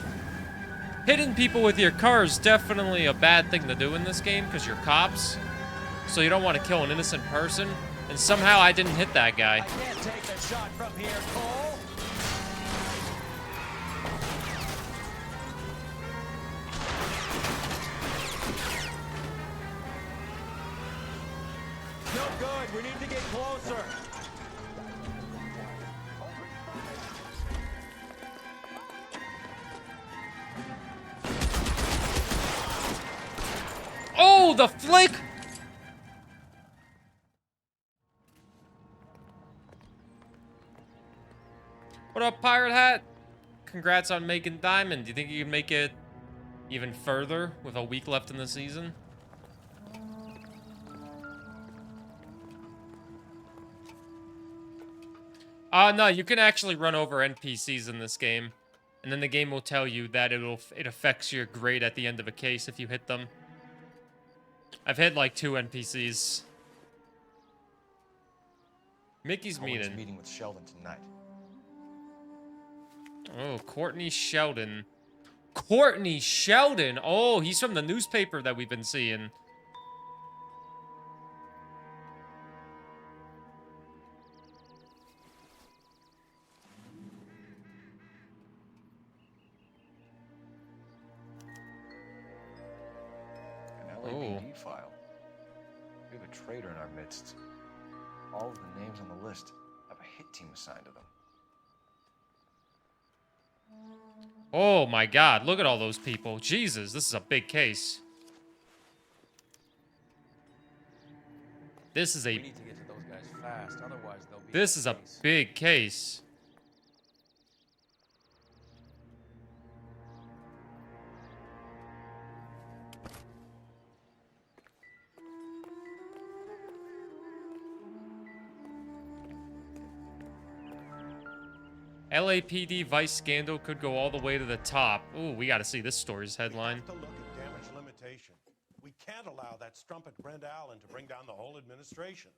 Hitting people with your car is definitely a bad thing to do in this game because you're cops. So you don't want to kill an innocent person. And somehow I didn't hit that guy. I can't take the shot from here, Cole. No good. We need to get closer. Oh, the flick! What up, Pirate Hat? Congrats on making Diamond. Do you think you can make it even further with a week left in the season? No, you can actually run over NPCs in this game. And then the game will tell you that it affects your grade at the end of a case if you hit them. I've hit like 2 NPCs. Mickey's meeting with Sheldon tonight. Oh, Courtney Sheldon. Courtney Sheldon! Oh, he's from the newspaper that we've been seeing. An LAPD file. We have a traitor in our midst. All of the names on the list have a hit team assigned to them. Oh my god, look at all those people. Jesus, this is a big case. This is a... We need to get to those guys fast, otherwise they'll be... This is a big case. LAPD Vice scandal could go all the way to the top. Ooh, we gotta see this story's headline. We have to look at damage limitation. We can't allow that that strumpet Brenda Allen to bring down the whole administration.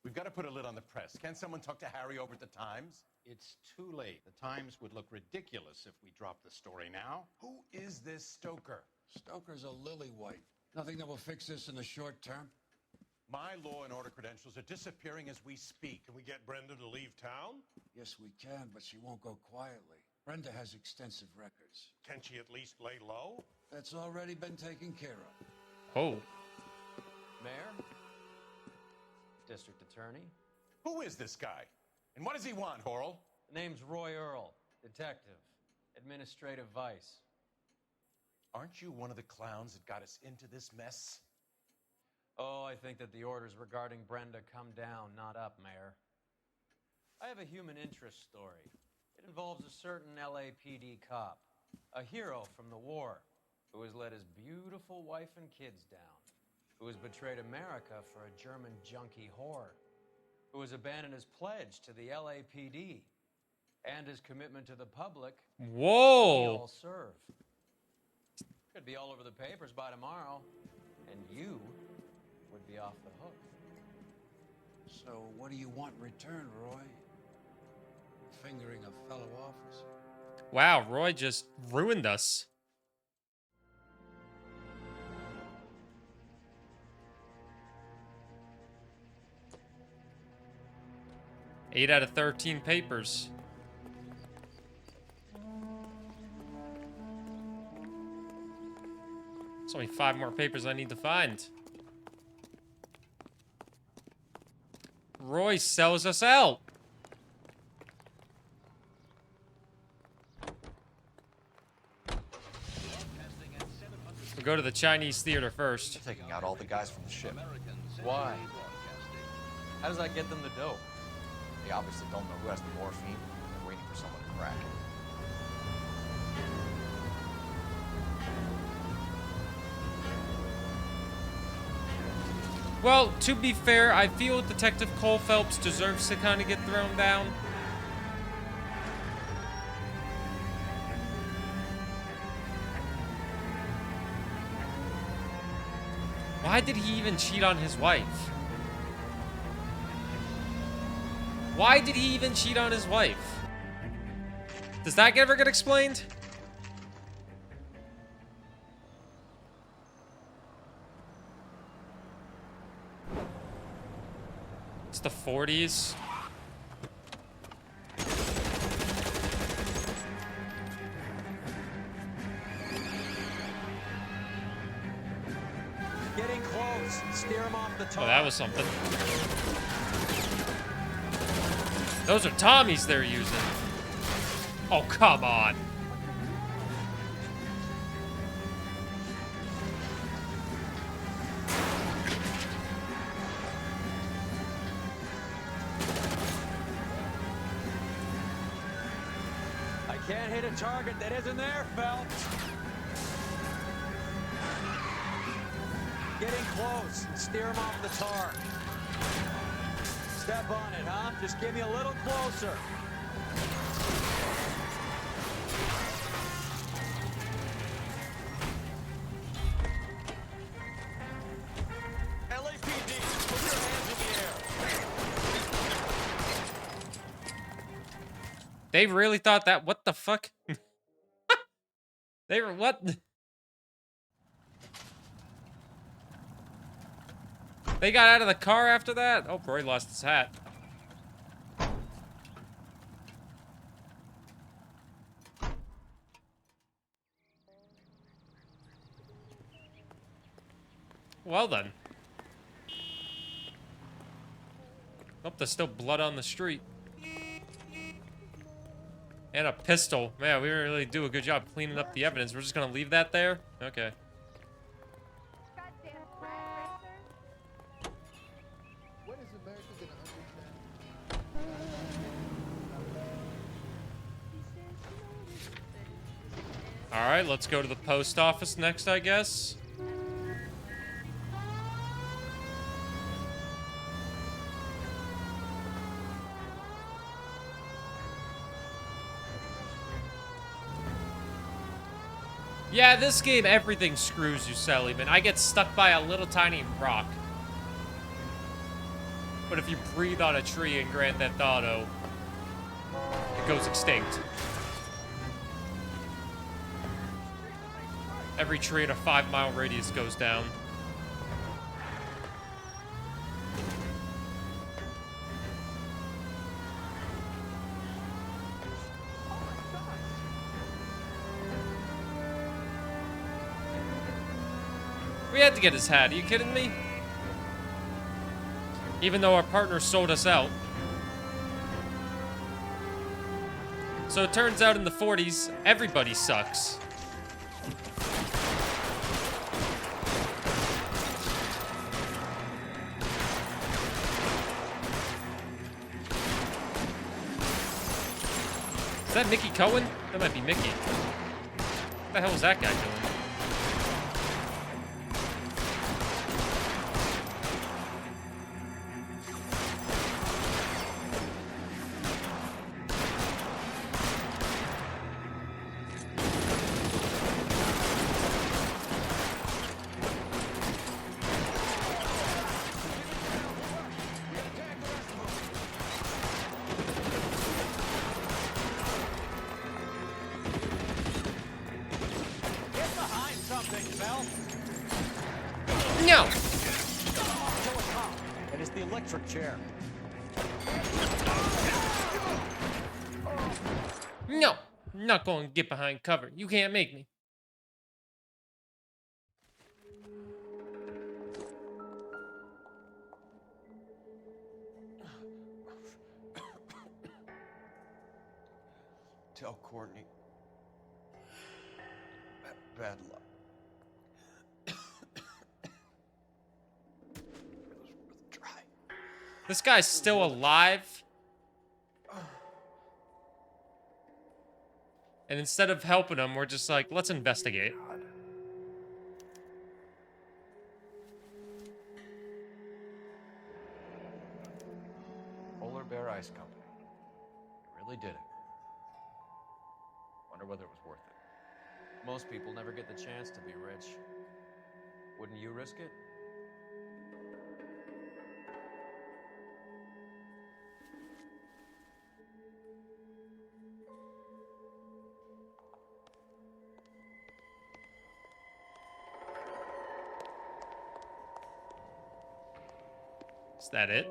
We've got to put a lid on the press. Can't someone talk to Harry over at the Times? It's too late. The Times would look ridiculous if we dropped the story now. Who is this Stoker? Stoker's a lily-white. Nothing that will fix this in the short term. My law and order credentials are disappearing as we speak. Can we get Brenda to leave town? Yes, we can, but she won't go quietly. Brenda has extensive records. Can she at least lay low? That's already been taken care of. Oh. Mayor? District Attorney? Who is this guy? And what does he want, Horrell? The name's Roy Earl, detective, administrative vice. Aren't you one of the clowns that got us into this mess? Oh, I think that the orders regarding Brenda come down, not up, Mayor. I have a human interest story. It involves a certain LAPD cop, a hero from the war, who has let his beautiful wife and kids down, who has betrayed America for a German junkie whore, who has abandoned his pledge to the LAPD and his commitment to the public. Whoa! We all serve. Could be all over the papers by tomorrow, and you would be off the hook. So what do you want in return, Roy? Fingering a fellow officer. Wow, Roy just ruined us. Eight out of 13 papers. There's only 5 more papers I need to find. Roy sells us out. We'll go to the Chinese theater first. Taking out all the guys from the ship. Why? How does that get them the dope? They obviously don't know who has the morphine. They're waiting for someone to crack it. Well, to be fair, I feel Detective Cole Phelps deserves to kind of get thrown down. Why did he even cheat on his wife? Why did he even cheat on his wife? Does that ever get explained? It's the 40s. Getting close. Steer him off the top. Oh, that was something. Those are Tommies they're using. Oh, come on. I can't hit a target that isn't there, Phelps. Getting close. Steer him off the tar. Step on it, huh? Just give me a little closer. LAPD, put your hands in the air. They really thought that. What the fuck? They were what? They got out of the car after that? Oh, Roy lost his hat. Well then. Oh, there's still blood on the street. And a pistol. Man, we didn't really do a good job cleaning up the evidence. We're just gonna leave that there? Okay. When is America gonna understand? Alright, let's go to the post office next, I guess. Yeah, this game, everything screws you, Sally, man. I get stuck by a little tiny rock. But if you breathe on a tree in Grand Theft Auto, it goes extinct. Every tree in a 5-mile radius goes down. We had to get his hat. Are you kidding me? Even though our partner sold us out. So it turns out in the 40s, everybody sucks. Is that Mickey Cohen? That might be Mickey. What the hell is that guy doing? No! It is the electric chair. No! I'm not going to get behind cover. You can't make me. Tell Courtney. Bad luck. This guy's still alive. And instead of helping him, we're just like, let's investigate. Polar Bear Ice Company. You really did it. Wonder whether it was worth it. Most people never get the chance to be rich. Wouldn't you risk it? Is that it?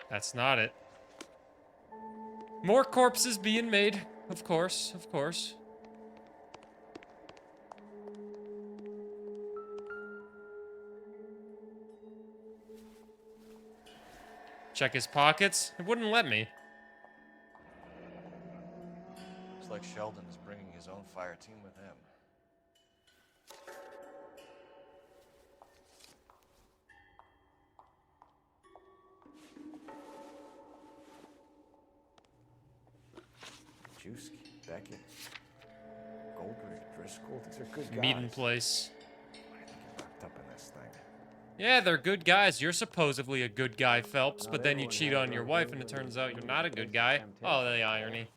That's not it. More corpses being made. Of course, of course. Check his pockets. It wouldn't let me. Looks like Sheldon is bringing his own fire team with him. Juski, Beckett, Goldberg, Driscoll, these are good guys. Meeting place. Locked up in this thing. Yeah, they're good guys. You're supposedly a good guy, Phelps, but then you cheat on your wife and it turns out you're not a good guy. Oh, the irony.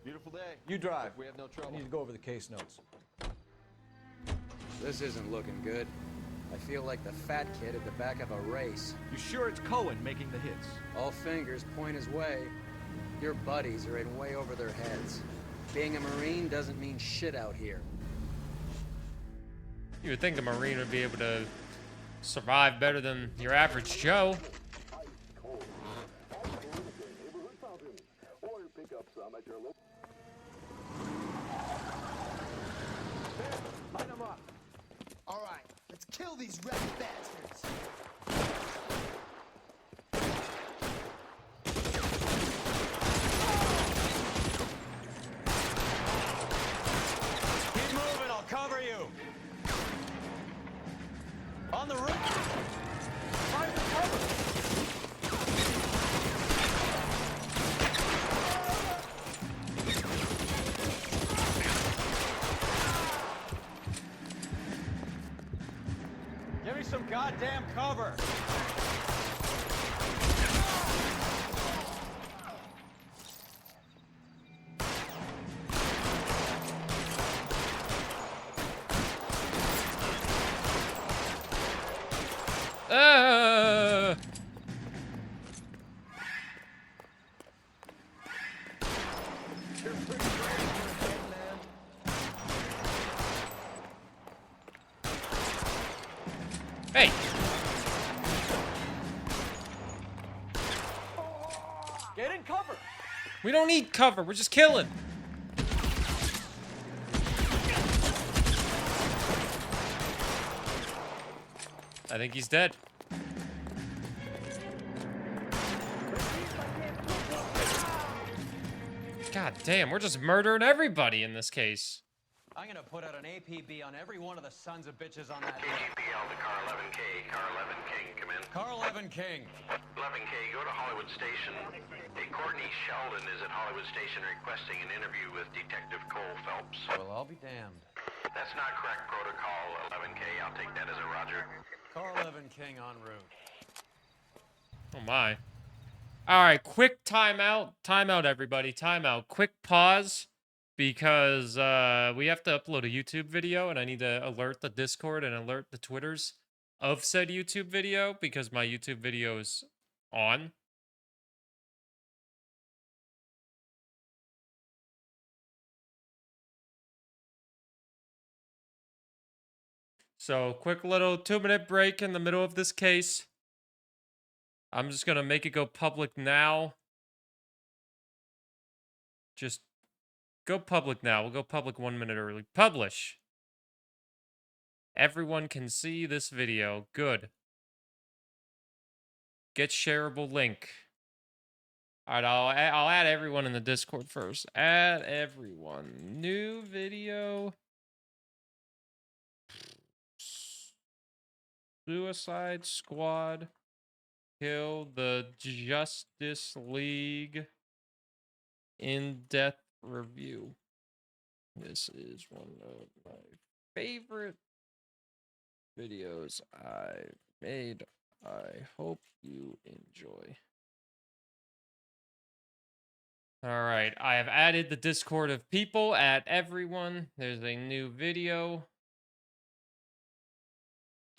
Beautiful day. You drive. We have no I trouble. need to go over the case notes. This isn't looking good. I feel like the fat kid at the back of a race. You sure it's Cohen making the hits? All fingers point his way. Your buddies are in way over their heads. Being a Marine doesn't mean shit out here. You would think a Marine would be able to survive better than your average Joe. Line them up. All right, let's kill these rebel bastards. Keep moving, I'll cover you. On the roof. Find the cover. Give me some goddamn cover. You're pretty brave for a dead man. Hey! Get in cover! We don't need cover, we're just killing. I think he's dead. God damn, we're just murdering everybody in this case. I'm gonna put out an APB on every one of the sons of bitches on that APL to car 11K. Car 11 King, come in. Car 11 King. 11K, go to Hollywood Station. Hey, Courtney Sheldon is at Hollywood Station requesting an interview with Detective Cole Phelps. Well, I'll be damned. That's not correct protocol, 11K. I'll take that as a roger. Car 11 King en route. Oh my. Alright, quick timeout. Timeout, everybody. Timeout. Quick pause. Because we have to upload a YouTube video, and I need to alert the Discord and alert the Twitters of said YouTube video, because my YouTube video is on. So, quick little 2-minute break in the middle of this case. I'm just going to make it go public now. Just go public now. We'll go public 1 minute early. Publish. Everyone can see this video. Good. Get shareable link. Alright, I'll add everyone in the Discord first. Add everyone. New video. Suicide Squad. Kill the Justice League. In-depth review. This is one of my favorite videos I've made. I hope you enjoy. Alright, I have added the Discord of people. At everyone. There's a new video.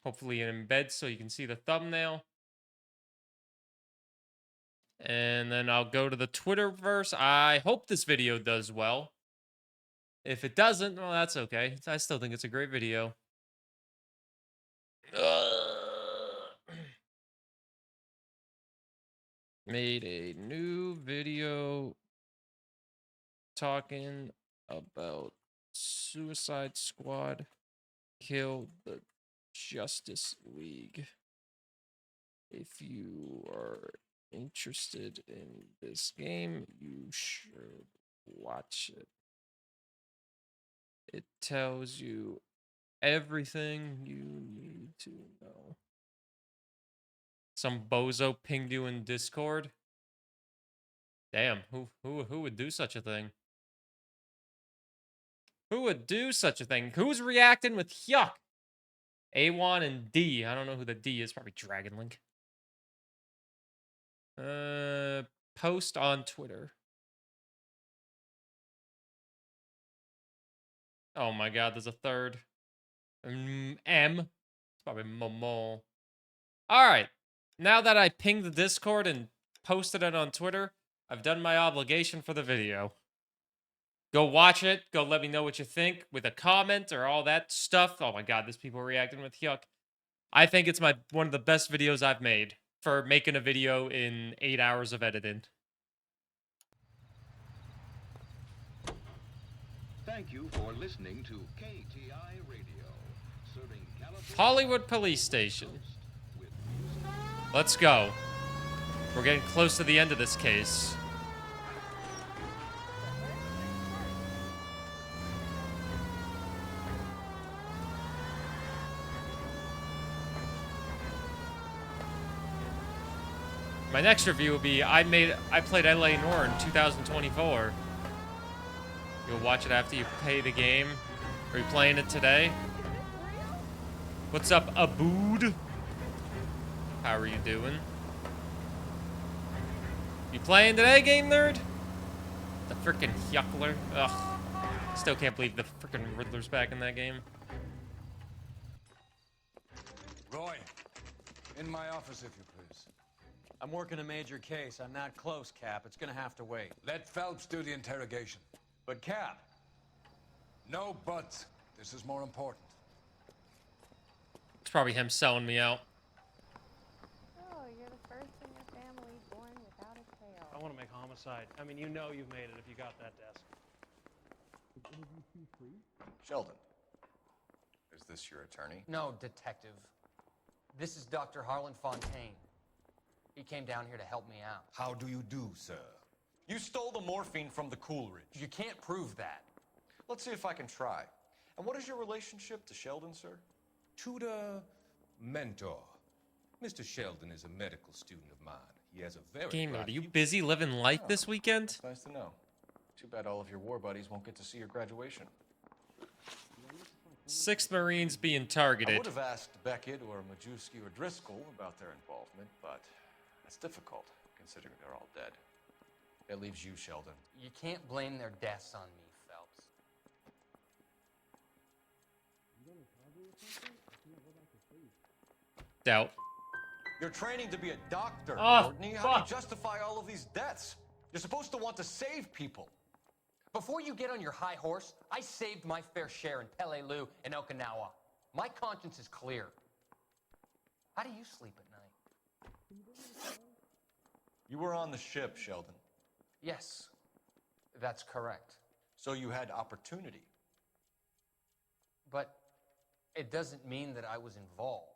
Hopefully it embeds so you can see the thumbnail. And then I'll go to the Twitterverse. I hope this video does well. If it doesn't, well, that's okay. I still think it's a great video. Made a new video talking about Suicide Squad. Kill the Justice League. If you are interested in this game, you should watch it. It tells you everything you need to know. Some bozo pinged you in Discord. Damn, who would do such a thing? Who would do such a thing? Who's reacting with yuck? A1 and D. I don't know who the D is. Probably Dragon Link. Post on Twitter. Oh my god, there's a third. M. It's probably Momo. Alright. Now that I pinged the Discord and posted it on Twitter, I've done my obligation for the video. Go watch it. Go let me know what you think with a comment or all that stuff. Oh my god, there's people reacting with yuck. I think it's one of the best videos I've made for making a video in 8 hours of editing. Thank you for listening to KTI Radio, serving California. Hollywood Police Station. Let's go. We're getting close to the end of this case. My next review will be I played LA Noire in 2024. You'll watch it after you pay the game. Are you playing it today? What's up, Abood? How are you doing? You playing today, game nerd? The frickin' yuckler. Ugh. Still can't believe the frickin' Riddler's back in that game. Roy, in my office, if you please. I'm working a major case. I'm not close, Cap. It's gonna have to wait. Let Phelps do the interrogation. But, Cap... No buts. This is more important. It's probably him selling me out. Oh, you're the first in your family born without a tail. I want to make homicide. I mean, you know you've made it if you got that desk. Sheldon, is this your attorney? No, detective. This is Dr. Harlan Fontaine. He came down here to help me out. How do you do, sir? You stole the morphine from the Coolidge. You can't prove that. Let's see if I can try. And what is your relationship to Sheldon, sir? Tutor, mentor. Mr. Sheldon is a medical student of mine. He has a very Gamer, bright are you future. busy living life this weekend? It's nice to know. Too bad all of your war buddies won't get to see your graduation. 6th Marines being I targeted. would have asked Beckett or Majewski or Driscoll about their involvement, but that's difficult, considering they're all dead. That leaves you, Sheldon. You can't blame their deaths on me, Phelps. Doubt. You're training to be a doctor, Oh, Courtney. How do you fuck. justify all of these deaths? You're supposed to want to save people. Before you get on your high horse, I saved my fair share in Peleliu and Okinawa. My conscience is clear. How do you sleep at night? You were on the ship, Sheldon. Yes, that's correct. So you had opportunity. But it doesn't mean that I was involved.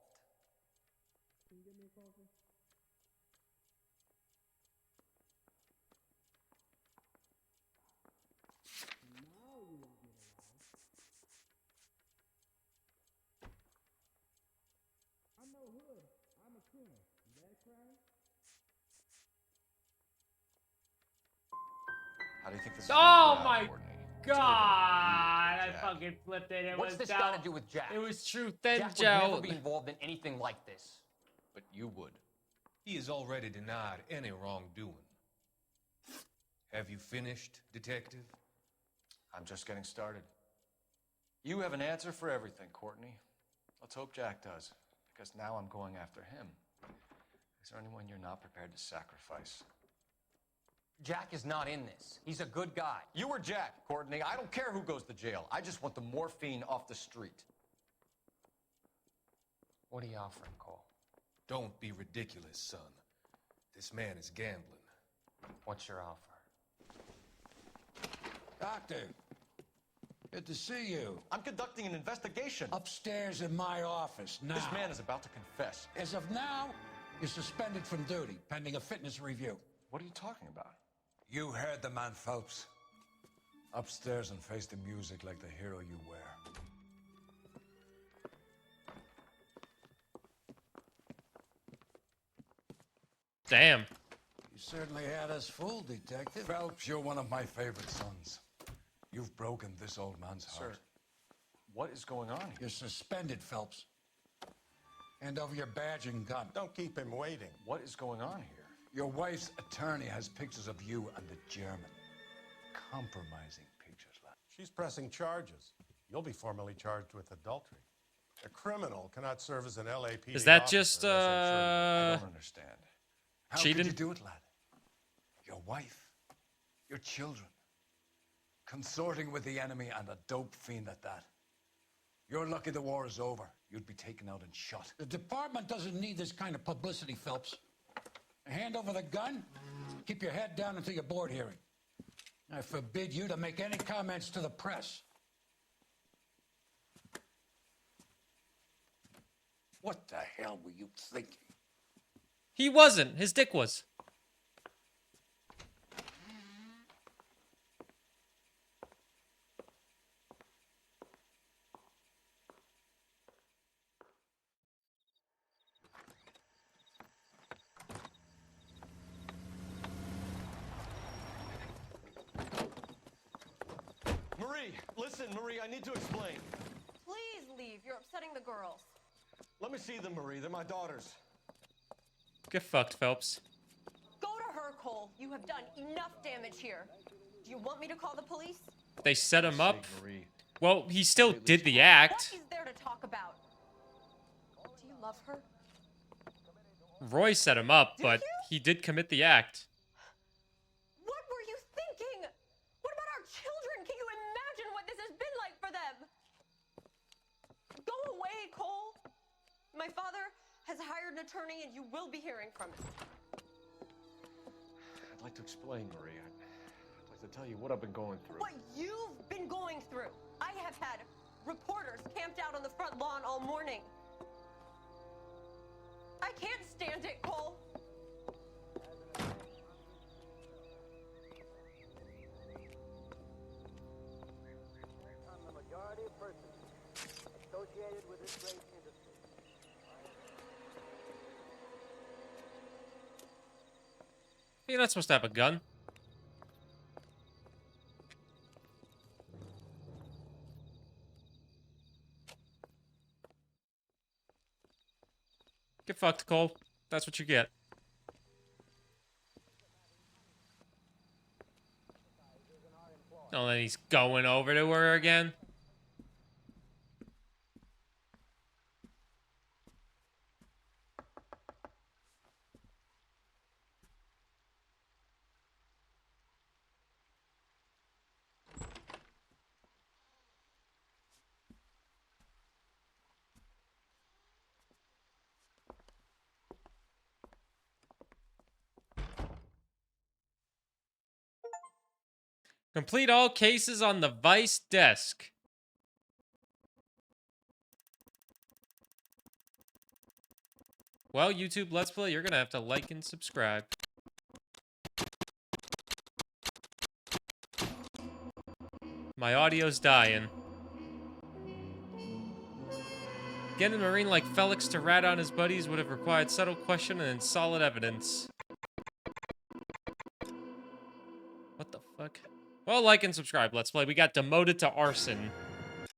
How do you think this is Oh gonna play out, my Courtney? god! I Jack. fucking flipped it. It What's was this down. got to do with Jack? It was truth and Jack would never Joe. be involved in anything like this. But you would. He has already denied any wrongdoing. Have you finished, detective? I'm just getting started. You have an answer for everything, Courtney. Let's hope Jack does, because now I'm going after him. Is there anyone you're not prepared to sacrifice? Jack is not in this. He's a good guy. You or Jack, Courtney. I don't care who goes to jail. I just want the morphine off the street. What are you offering, Cole? Don't be ridiculous, son. This man is gambling. What's your offer? Doctor, good to see you. I'm conducting an investigation. Upstairs in my office now. This man is about to confess. As of now, you're suspended from duty, pending a fitness review. What are you talking about? You heard the man, Phelps. Upstairs and face the music like the hero you were. Damn. You certainly had us fooled, Detective. Phelps, you're one of my favorite sons. You've broken this old man's heart. Sir, what is going on here? You're suspended, Phelps. Hand over your badge and gun. Don't keep him waiting. What is going on here? Your wife's attorney has pictures of you and the German. Compromising pictures, lad. She's pressing charges. You'll be formally charged with adultery. A criminal cannot serve as an LAPD Is that officer, just, I don't understand. How cheating? could you do it, lad? Your wife, your children, consorting with the enemy and a dope fiend at that. You're lucky the war is over. You'd be taken out and shot. The department doesn't need this kind of publicity, Phelps. Hand over the gun, keep your head down until your board hearing. I forbid you to make any comments to the press. What the hell were you thinking? He wasn't. His dick was. Marie, listen, Marie, I need to explain. Please leave. You're upsetting the girls. Let me see them, Marie. They're my daughters. Get fucked, Phelps. Go to her, Cole. You have done enough damage here. Do you want me to call the police? They set him up. Marie. Well, he still did the What act. is there to talk about? Do you love her? Roy set him up, but he did commit the act. What were you thinking? What about our children? Can you imagine what this has been like for them? Go away, Cole. My father has hired an attorney, and you will be hearing from him. I'd like to explain, Marie. I'd like to tell you what I've been going through. What you've been going through. I have had reporters camped out on the front lawn all morning. I can't stand it, Cole. On the majority of persons associated with this great industry. You're not supposed to have a gun. Get fucked, Cole. That's what you get. Oh, then he's going over to her again. Complete all cases on the Vice desk. Well, YouTube Let's Play, you're gonna have to like and subscribe. My audio's dying. Getting a Marine like Felix to rat on his buddies would have required subtle question and solid evidence. What the fuck? Well, like and subscribe, Let's Play. We got demoted to arson.